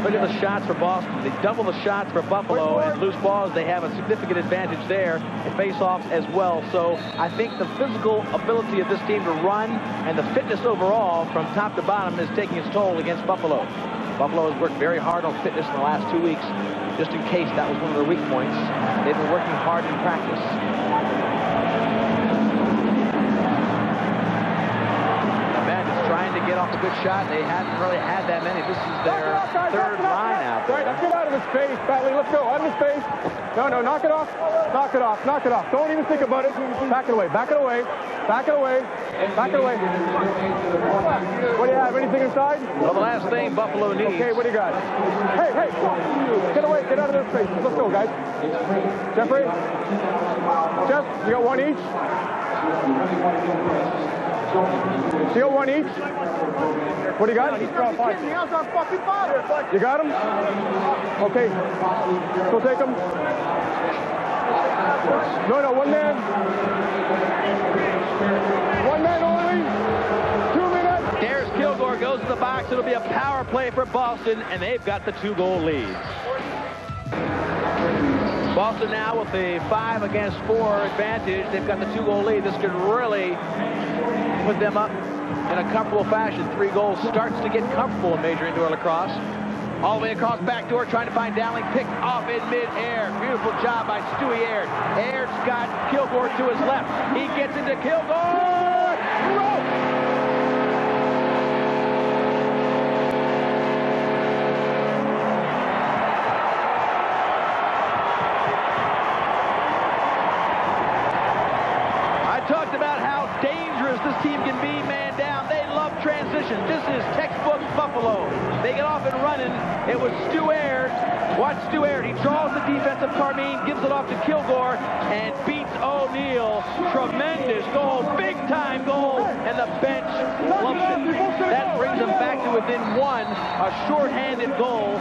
Look at the shots for Boston. They double the shots for Buffalo, and loose balls, they have a significant advantage there, and face-offs as well. So I think the physical ability of this team to run and the fitness overall from top to bottom is taking its toll against Buffalo. Buffalo has worked very hard on fitness in the last 2 weeks, just in case that was one of their weak points. They've been working hard in practice. Trying to get off a good shot. They hadn't really had that many. This is their third line out there. Right, get out of his face, Batley. Let's go. Out of his face. No, knock it off. Knock it off. Knock it off. Don't even think about it. Back it away. Back it away. Back it away. Back it away. What do you have? Anything inside? Well, the last thing Buffalo needs. Okay, what do you got? Hey, get away. Get out of their faces. Let's go, guys. Jeffrey? Jeff, you got one each? You got one each? What do you got? You got him? Okay. Go take him. No, one man. One man only. 2 minutes. Darius Kilgore goes to the box. It'll be a power play for Boston, and they've got the 2-goal lead. Boston now with a 5-against-4 advantage. They've got the 2-goal lead. This could really put them up in a comfortable fashion. 3 goals starts to get comfortable in Major Indoor Lacrosse. All the way across backdoor, trying to find Dowling, picked off in mid-air. Beautiful job by Stewie Aird. Aird's got Kilgore to his left. He gets into Kilgore. I talked about how dangerous this team can be man down. They love transition. This is textbook Buffalo. They get off and running. It was Stu Aird. Watch Stu Aird. He draws the defense of Carmine, gives it off to Kilgore, and beats O'Neill. Tremendous goal. Big-time goal. And the bench loves it. That brings them back to within 1. A short-handed goal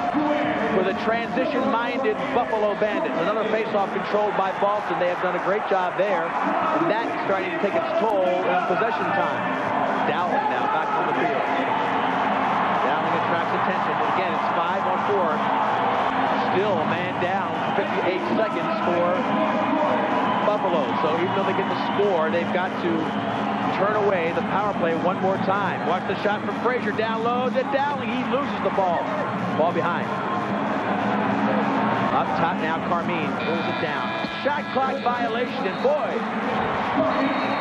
for the transition-minded Buffalo Bandits. Another face-off controlled by Boston. They have done a great job there. And that's starting to take its toll in possession time. Dowling now back on the field. Dowling attracts attention. Again, it's 5-on-4. Still a man down for 58 seconds for Buffalo. So even though they get the score, they've got to turn away the power play one more time. Watch the shot from Frazier down low to Dowling. He loses the ball. Ball behind. Up top now, Carmine pulls it down. Shot clock violation, and boy,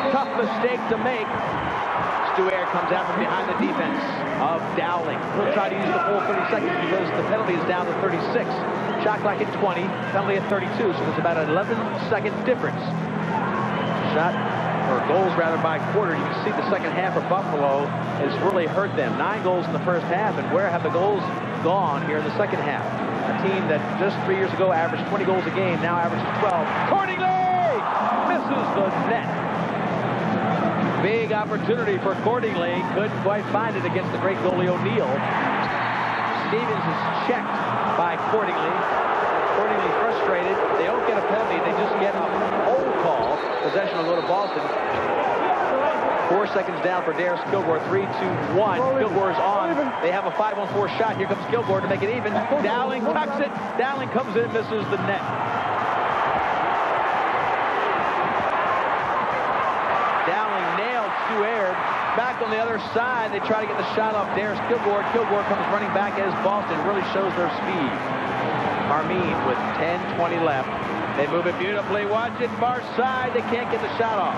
tough mistake to make. Stu Aird comes out from behind the defense of Dowling. He'll try to use the full 30 seconds because the penalty is down to 36. Shot clock at 20, penalty at 32, so there's about an 11-second difference. Shot, or goals rather, by quarter. You can see the second half of Buffalo has really hurt them. 9 goals in the first half, and where have the goals gone here in the second half? A team that just 3 years ago averaged 20 goals a game, now averages 12. Cordingley misses the net. Big opportunity for Cordingley. Couldn't quite find it against the great goalie O'Neill. Stevens is checked by Cordingley. Cordingley frustrated. They don't get a penalty. They just get a hold call. Possession will go to Boston. 4 seconds down for Darius Kilgore. 3, 2, 1. Kilgore's on. They have a 5-on-4 shot. Here comes Kilgore to make it even. Dowling tucks it. Dowling comes in, misses the net. Dowling nailed Stu Aird. Back on the other side, they try to get the shot off Darius Kilgore. Kilgore comes running back as Boston really shows their speed. Carmine with 10:20 left. They move it beautifully. Watch it, far side. They can't get the shot off.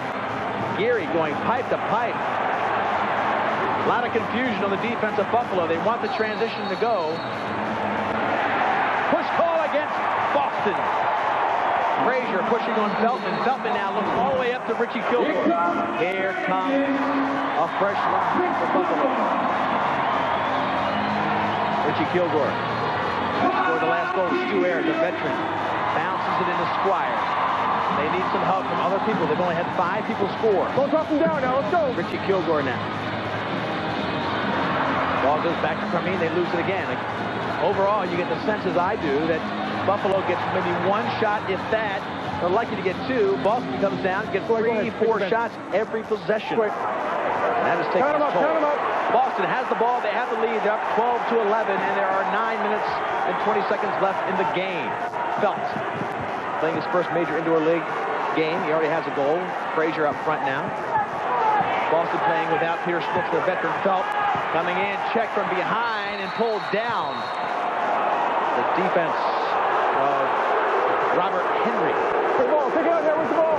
Geary going pipe to pipe. A lot of confusion on the defense of Buffalo. They want the transition to go. Push call against Boston. Frazier pushing on Feltman. Feltman now looks all the way up to Richie Kilgore. Here comes a fresh line for Buffalo. Richie Kilgore. Scored the last goal. Stu Aird, the veteran, bounces it into Squire. They need some help from other people. They've only had 5 people score. Go up and down now. Let's go. Richie Kilgore now. Ball goes back to Carmine. They lose it again. Overall, you get the sense, as I do, that Buffalo gets maybe 1 shot, if that, They're lucky to get 2. Boston comes down, gets 3, 4 shots every possession. And that is taking its toll. Boston has the ball. They have the lead. They're up 12 to 11, and there are 9 minutes and 20 seconds left in the game. Felt playing his first major indoor league game. He already has a goal. Frazier up front now. Boston playing without Peter Schmitz, the veteran. Felt coming in, checked from behind, and pulled down. The defense of Robert Henry. Take the ball. Take it out there. Where's the ball?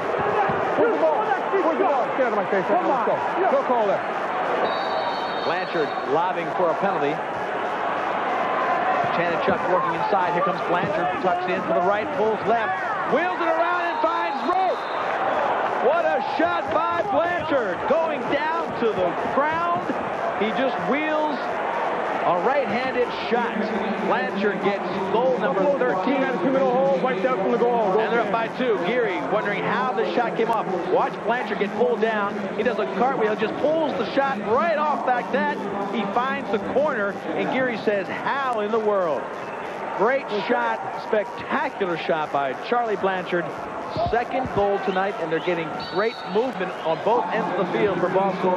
Where's the ball? Where's the ball? Get out of my face. Come on. Let's go. No call there. Blanchard lobbing for a penalty. Chanachuk working inside. Here comes Blanchard. Tucks in to the right, pulls left, wheels it around and finds Rope. What a shot by Blanchard. Going down to the ground. He just wheels a right-handed shot. Blanchard gets goal number 13. Had a 2-minute hole, wiped out from the goal. And they're up by 2. Geary wondering how the shot came off. Watch Blanchard get pulled down. He does a cartwheel, just pulls the shot right off like that. He finds the corner, and Geary says, how in the world? Great shot, spectacular shot by Charlie Blanchard. Second goal tonight, and they're getting great movement on both ends of the field for Boston.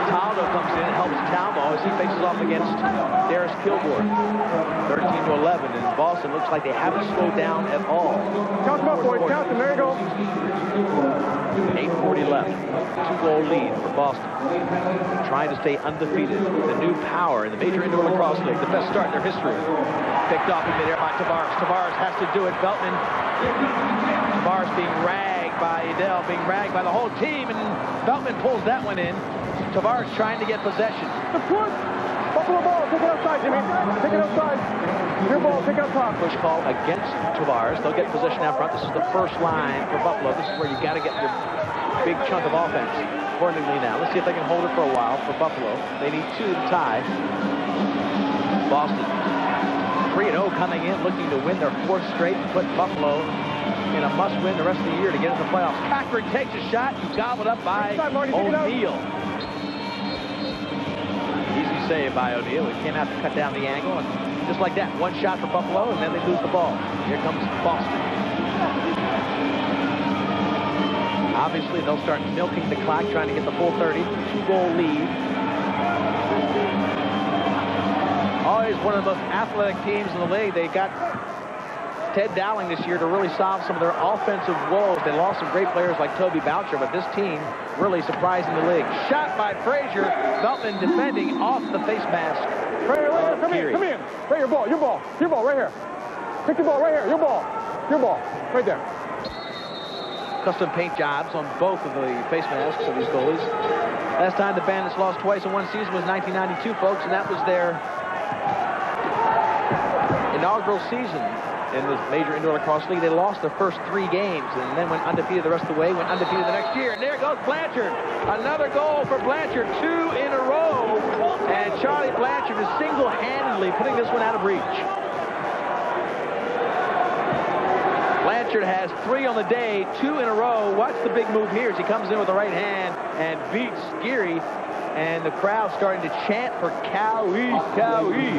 Taldo comes in and helps Talmo as he faces off against Darius Kilgore. 13 to 11, and Boston looks like they haven't slowed down at all. Count them up, boys. Count them. There you go. 8:40 left. 2-goal lead for Boston. Trying to stay undefeated. The new power in the Major Indoor Lacrosse League. The best start in their history. Picked off in midair by Tavares. Tavares has to do it. Beltman. Tavares being ragged by Edel, being ragged by the whole team, and Beltman pulls that one in. Tavares trying to get possession. The push. Buffalo ball. Take it outside, Jimmy. Take it outside. Your ball. Take it up top. Push call against Tavares. They'll get possession out front. This is the first line for Buffalo. This is where you got to get your big chunk of offense. Accordingly now. Let's see if they can hold it for a while for Buffalo. They need 2 to tie. Boston 3-0 coming in, looking to win their 4th straight and put Buffalo in a must-win the rest of the year to get into the playoffs. Cochran takes a shot and gobbled up by O'Neill. Easy save by O'Neill. He came out to cut down the angle, and just like that, 1 shot for Buffalo, and then they lose the ball. Here comes Boston. Obviously, they'll start milking the clock, trying to get the full 30. 2-goal lead. Always one of the most athletic teams in the league. They got Ted Dowling this year to really solve some of their offensive woes. They lost some great players like Toby Boucher, but this team really surprising the league. Shot by Frazier. Beltman defending off the face mask. Frazier, come in, come in. Right, your ball, right here. Pick your ball right here, your ball, right there. Custom paint jobs on both of the face masks of these goalies. Last time the Bandits lost twice in one season was 1992, folks, and that was their inaugural season in the Major Indoor Lacrosse League. They lost their first 3 games and then went undefeated the rest of the way, went undefeated the next year. And there goes Blanchard. Another goal for Blanchard, 2 in a row. And Charlie Blanchard is single-handedly putting this one out of reach. Blanchard has 3 on the day, 2 in a row. Watch the big move here as he comes in with the right hand and beats Geary. And the crowd starting to chant for Cowie, Cowie.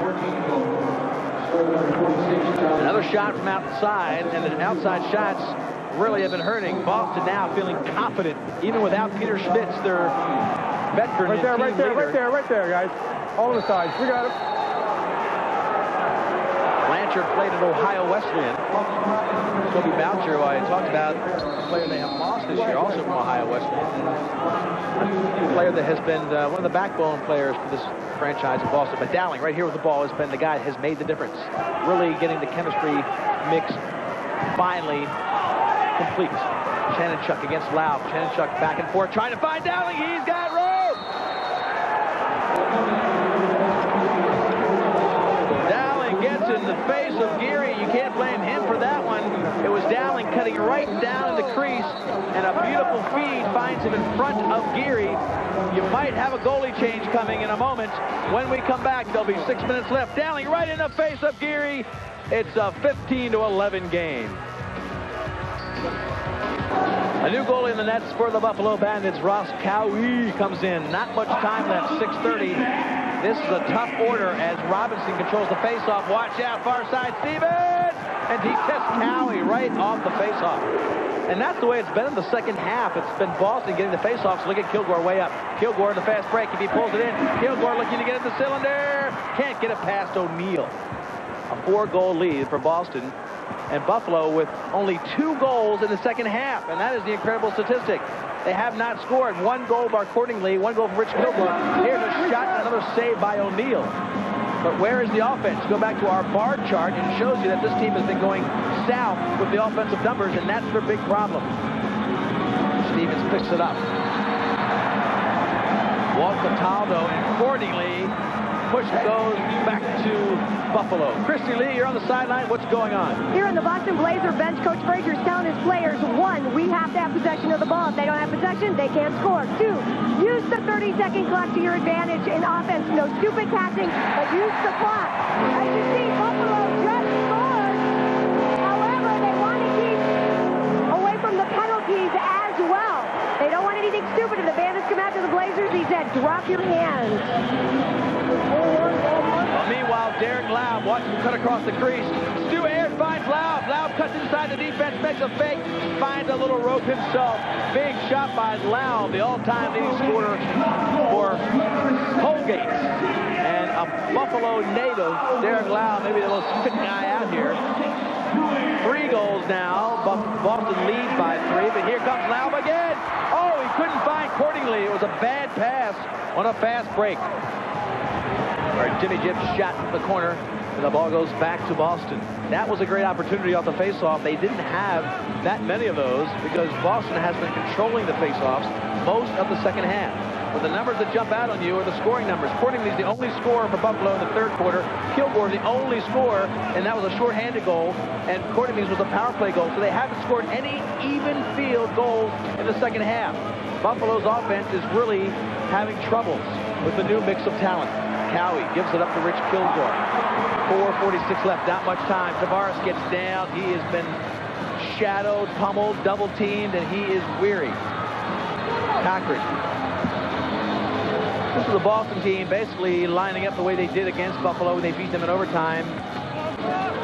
Another shot from outside, and the outside shots really have been hurting. Boston now feeling confident, even without Peter Schmitz, their veteran right there, right there, guys. All on the sides. We got it. Blanchard played at Ohio Wesleyan. Toby Boucher, who I talked about, a player they have lost this year, also from Ohio Wesleyan. A player that has been one of the backbone players for this franchise in Boston. But Dowling, right here with the ball, has been the guy that has made the difference. Really getting the chemistry mix finally complete. Chanachuk against Lau. Chanachuk back and forth, trying to find Dowling. He's got rope! Dowling gets in the face of Geary. You can't blame him for that one. It was Dowling cutting right down in the crease, and a beautiful feed finds him in front of Geary. You might have a goalie change coming in a moment. When we come back, there'll be 6 minutes left. Dowling right in the face of Geary. It's a 15-11 game. A new goalie in the nets for the Buffalo Bandits. Ross Cowie comes in. Not much time left, 6:30. This is a tough order as Robinson controls the faceoff. Watch out, far side, Stevens! and he tests Cowie right off the faceoff. And that's the way it's been in the second half. It's been Boston getting the faceoffs. Look at Kilgore way up. Kilgore in the fast break. If he pulls it in, Kilgore looking to get in the cylinder. Can't get it past O'Neal. A 4-goal lead for Boston. And Buffalo with only 2 goals in the second half. And that is the incredible statistic. They have not scored. 1 goal by Cordingley, 1 goal from Rich Kilgore. Here's a shot and another save by O'Neal. But where is the offense? Go back to our bar chart, and it shows you that this team has been going south with the offensive numbers, and that's their big problem. Stevens picks it up. Walt Cataldo and Cordingley. Push goes back to Buffalo. Christy Lee, you're on the sideline. What's going on? Here in the Boston Blazer bench, Coach Frazier's telling his players, 1, we have to have possession of the ball. If they don't have possession, they can't score. 2, use the 30-second clock to your advantage in offense. No stupid passing, but use the clock. As you see, Buffalo just scored. However, they want to keep away from the penalties as well. They don't want anything stupid. If the Bandits come out to the Blazers, he said, drop your hands. Well, meanwhile, Derek Laub watches him cut across the crease. Stu Ayers finds Laub. Laub cuts inside the defense, makes a fake, finds a little rope himself. Big shot by Laub, the all-time leading scorer for Colgate. And a Buffalo native, Derek Laub, maybe the most fit guy out here. 3 goals now. Boston leads by 3, but here comes Laub again. Oh, he couldn't find Cordingley. It was a bad pass on a fast break. Jimmy Gibbs shot from the corner, and the ball goes back to Boston. That was a great opportunity off the faceoff. They didn't have that many of those because Boston has been controlling the faceoffs most of the second half. But the numbers that jump out on you are the scoring numbers. Cordingley's the only scorer for Buffalo in the third quarter. Kilgore's the only scorer, and that was a shorthanded goal. And Cordingley's was a power play goal. So they haven't scored any even field goals in the second half. Buffalo's offense is really having troubles with the new mix of talent. Cowie gives it up to Rich Kilgore. 4:46 left, not much time. Tavares gets down. He has been shadowed, pummeled, double-teamed, and he is weary. Cochran. This is the Boston team basically lining up the way they did against Buffalo when they beat them in overtime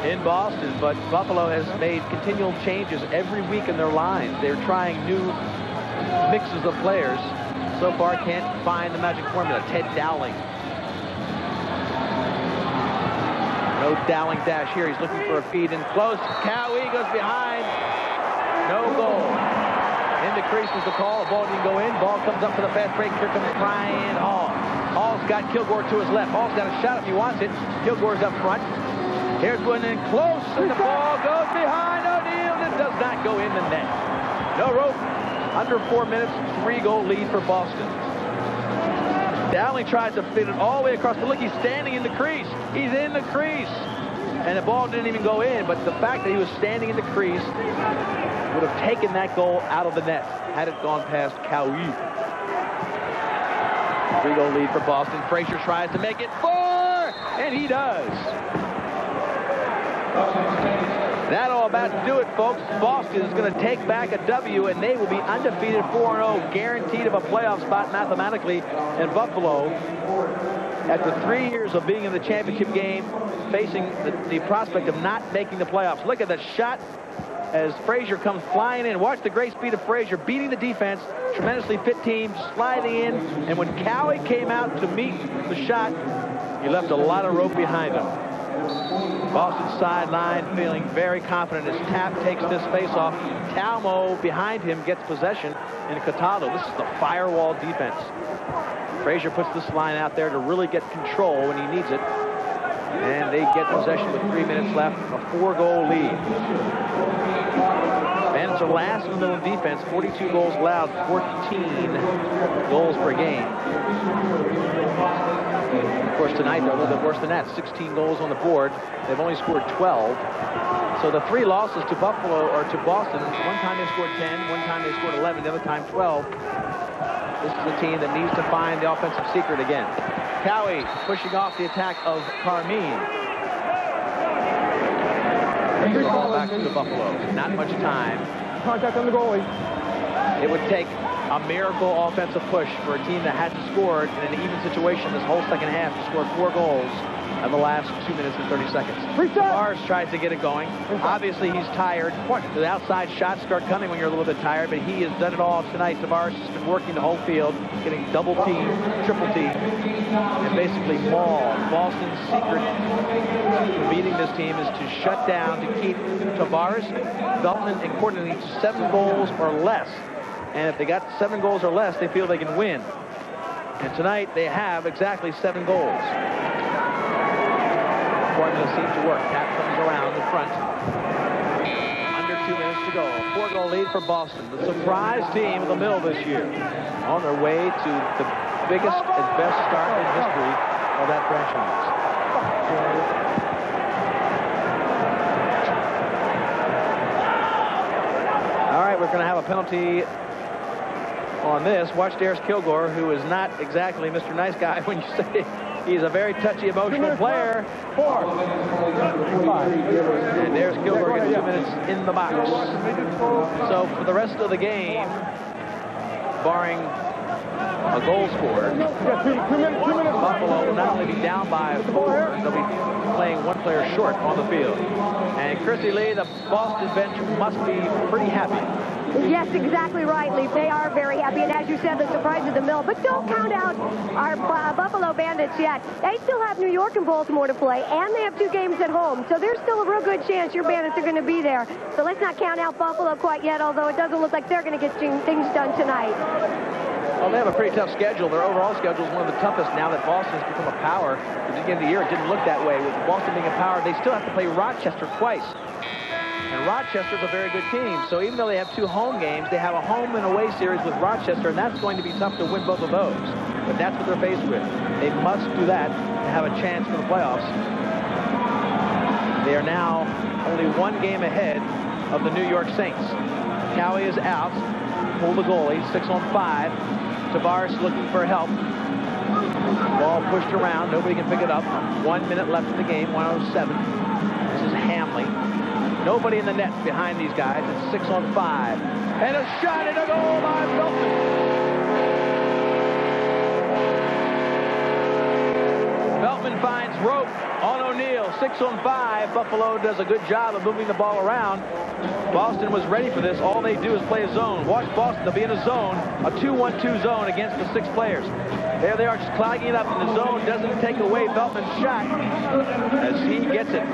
in Boston. But Buffalo has made continual changes every week in their lines. They're trying new mixes of players. So far, can't find the magic formula. Ted Dowling. No Dowling dash here. He's looking for a feed in close. Cowie goes behind. No goal. In the crease was the call. The ball didn't go in. Ball comes up for the fast break. Here comes Brian Hall. Hall's got Kilgore to his left. Hall's got a shot if he wants it. Kilgore's up front. Here's one in close. And the ball goes behind O'Neal. It does not go in the net. No rope. Under 4 minutes. 3-goal lead for Boston. Dowling tries to fit it all the way across, but look, he's standing in the crease. He's in the crease. And the ball didn't even go in, but the fact that he was standing in the crease would have taken that goal out of the net had it gone past Cowie. 3-goal lead for Boston. Frazier tries to make it 4, and he does. That all about to do it, folks. Boston is going to take back a W, and they will be undefeated 4-0, guaranteed of a playoff spot mathematically. And Buffalo, after 3 years of being in the championship game, facing the prospect of not making the playoffs. Look at the shot as Frazier comes flying in. Watch the great speed of Frazier, beating the defense. Tremendously fit team, sliding in. And when Cowie came out to meet the shot, he left a lot of rope behind him. Boston sideline feeling very confident as Tapp takes this face-off. Talmo behind him gets possession in Cataldo. This is the firewall defense. Frazier puts this line out there to really get control when he needs it. And they get possession with 3 minutes left, a 4-goal lead. Bandits are last in the middle of defense, 42 goals allowed, 14 goals per game. Of course, tonight, they're a little bit worse than that. 16 goals on the board. They've only scored 12. So the 3 losses to Buffalo or to Boston, one time they scored 10, one time they scored 11, the other time 12. This is a team that needs to find the offensive secret again. Cowie pushing off the attack of Carmine. Ball back to Buffalo. Not much time. Contact on the goalie. It would take a miracle offensive push for a team that hasn't scored in an even situation this whole second half to score 4 goals of the last 2 minutes and 30 seconds. Tavares tries to get it going. Obviously, he's tired. The outside shots start coming when you're a little bit tired, but he has done it all tonight. Tavares has been working the whole field, getting double team, triple team, and basically mauled. Boston's secret for beating this team is to shut down, to keep Tavares, Veltman, and Courtney needs 7 goals or less. And if they got 7 goals or less, they feel they can win. And tonight, they have exactly 7 goals. Formula seems to work. Cap comes around the front. Under 2 minutes to go. 4-goal lead for Boston. The surprise team of the Mill this year. On their way to the biggest and best start in history of that franchise. All right, we're going to have a penalty on this. Watch Darius Kilgore, who is not exactly Mr. Nice Guy when you say he's a very touchy, emotional player. And Darius Kilgore gets 2 minutes in the box. So for the rest of the game, barring a goal scored, Buffalo will not only be down by 4, they'll be playing 1 player short on the field. And Chrissy Lee, the Boston bench must be pretty happy. Yes, exactly right, Lee. They are very happy. And as you said, the surprise of the Mill. But don't count out our Buffalo Bandits yet. They still have New York and Baltimore to play, and they have 2 games at home. So there's still a real good chance your Bandits are going to be there. So let's not count out Buffalo quite yet, although it doesn't look like they're going to get things done tonight. Well, they have a pretty tough schedule. Their overall schedule is one of the toughest now that Boston has become a power. At the beginning of the year, it didn't look that way. With Boston being a power, they still have to play Rochester twice. And Rochester's a very good team. So even though they have 2 home games, they have a home and away series with Rochester, and that's going to be tough to win both of those. But that's what they're faced with. They must do that to have a chance for the playoffs. They are now only 1 game ahead of the New York Saints. Cowie is out. Pull the goalie, 6 on 5. Tavares looking for help. Ball pushed around. Nobody can pick it up. 1 minute left in the game, 1:07. This is Hamley. Nobody in the net behind these guys. It's 6 on 5. And a shot and a goal by Veltman. Veltman finds rope on O'Neill. 6 on 5. Buffalo does a good job of moving the ball around. Boston was ready for this. All they do is play a zone. Watch Boston. They'll be in a zone, a 2-1-2 zone against the 6 players. There they are, just clogging it up, and the zone doesn't take away Veltman's shot as he gets it.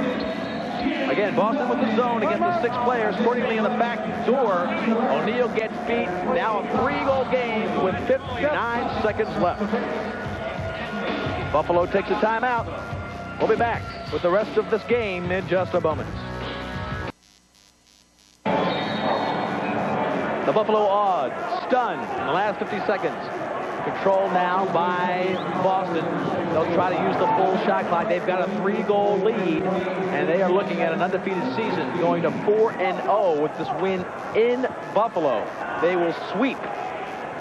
Again, Boston with the zone against the 6 players. Accordingly, in the back door, O'Neill gets beat. Now a 3-goal game with 59 seconds left. Buffalo takes a timeout. We'll be back with the rest of this game in just a moment. The Buffalo Odd stunned in the last 50 seconds. Controlled now by Boston. They'll try to use the full shot clock. They've got a 3-goal lead, and they are looking at an undefeated season, going to 4-0 with this win in Buffalo. They will sweep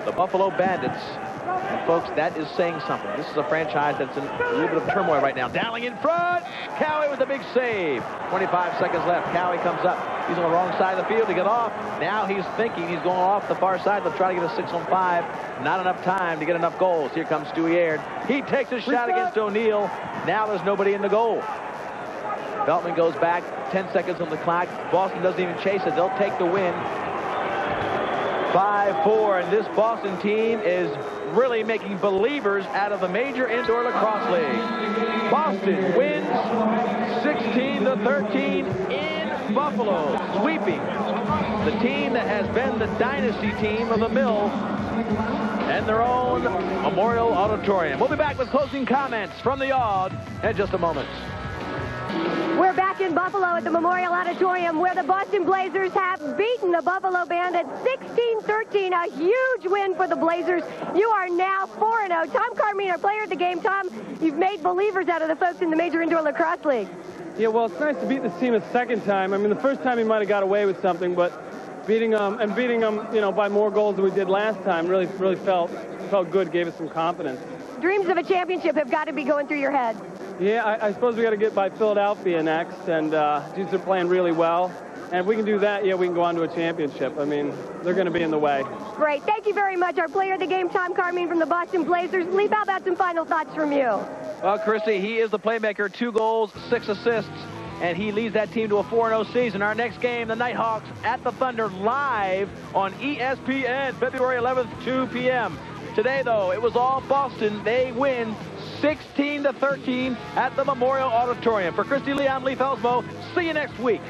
the Buffalo Bandits. And folks, that is saying something. This is a franchise that's in a little bit of turmoil right now. Dowling in front. Cowie with a big save. 25 seconds left. Cowie comes up. He's on the wrong side of the field to get off. Now he's thinking he's going off the far side. They'll try to get a 6 on 5. Not enough time to get enough goals. Here comes Stewie Aird. He takes a shot against O'Neill. Now there's nobody in the goal. Veltman goes back. 10 seconds on the clock. Boston doesn't even chase it. They'll take the win. 5-4, and this Boston team is really making believers out of the Major Indoor Lacrosse League. Boston wins 16-13 in Buffalo, sweeping the team that has been the dynasty team of the Mill and their own Memorial Auditorium. We'll be back with closing comments from the Odd in just a moment. We're back in Buffalo at the Memorial Auditorium, where the Boston Blazers have beaten the Buffalo Bandits 16-13, a huge win for the Blazers. You are now 4-0. Tom Carmine, our player of the game. Tom, you've made believers out of the folks in the Major Indoor Lacrosse League. Yeah, well, it's nice to beat this team a second time. I mean, the first time he might have got away with something, but beating them, you know, by more goals than we did last time really felt good, gave us some confidence. Dreams of a championship have got to be going through your head. Yeah, I suppose we got to get by Philadelphia next, and dudes are playing really well. And if we can do that, yeah, we can go on to a championship. I mean, they're going to be in the way. Great. Thank you very much. Our player of the game, Tom Carmine from the Boston Blazers. Leaf, how about some final thoughts from you? Well, Christy, he is the playmaker. 2 goals, 6 assists, and he leads that team to a 4-0 season. Our next game, the Nighthawks at the Thunder, live on ESPN, February 11th, 2 p.m. Today, though, it was all Boston. They win 16-13 at the Memorial Auditorium. For Christy Lee, I'm Leif Elsmo. See you next week.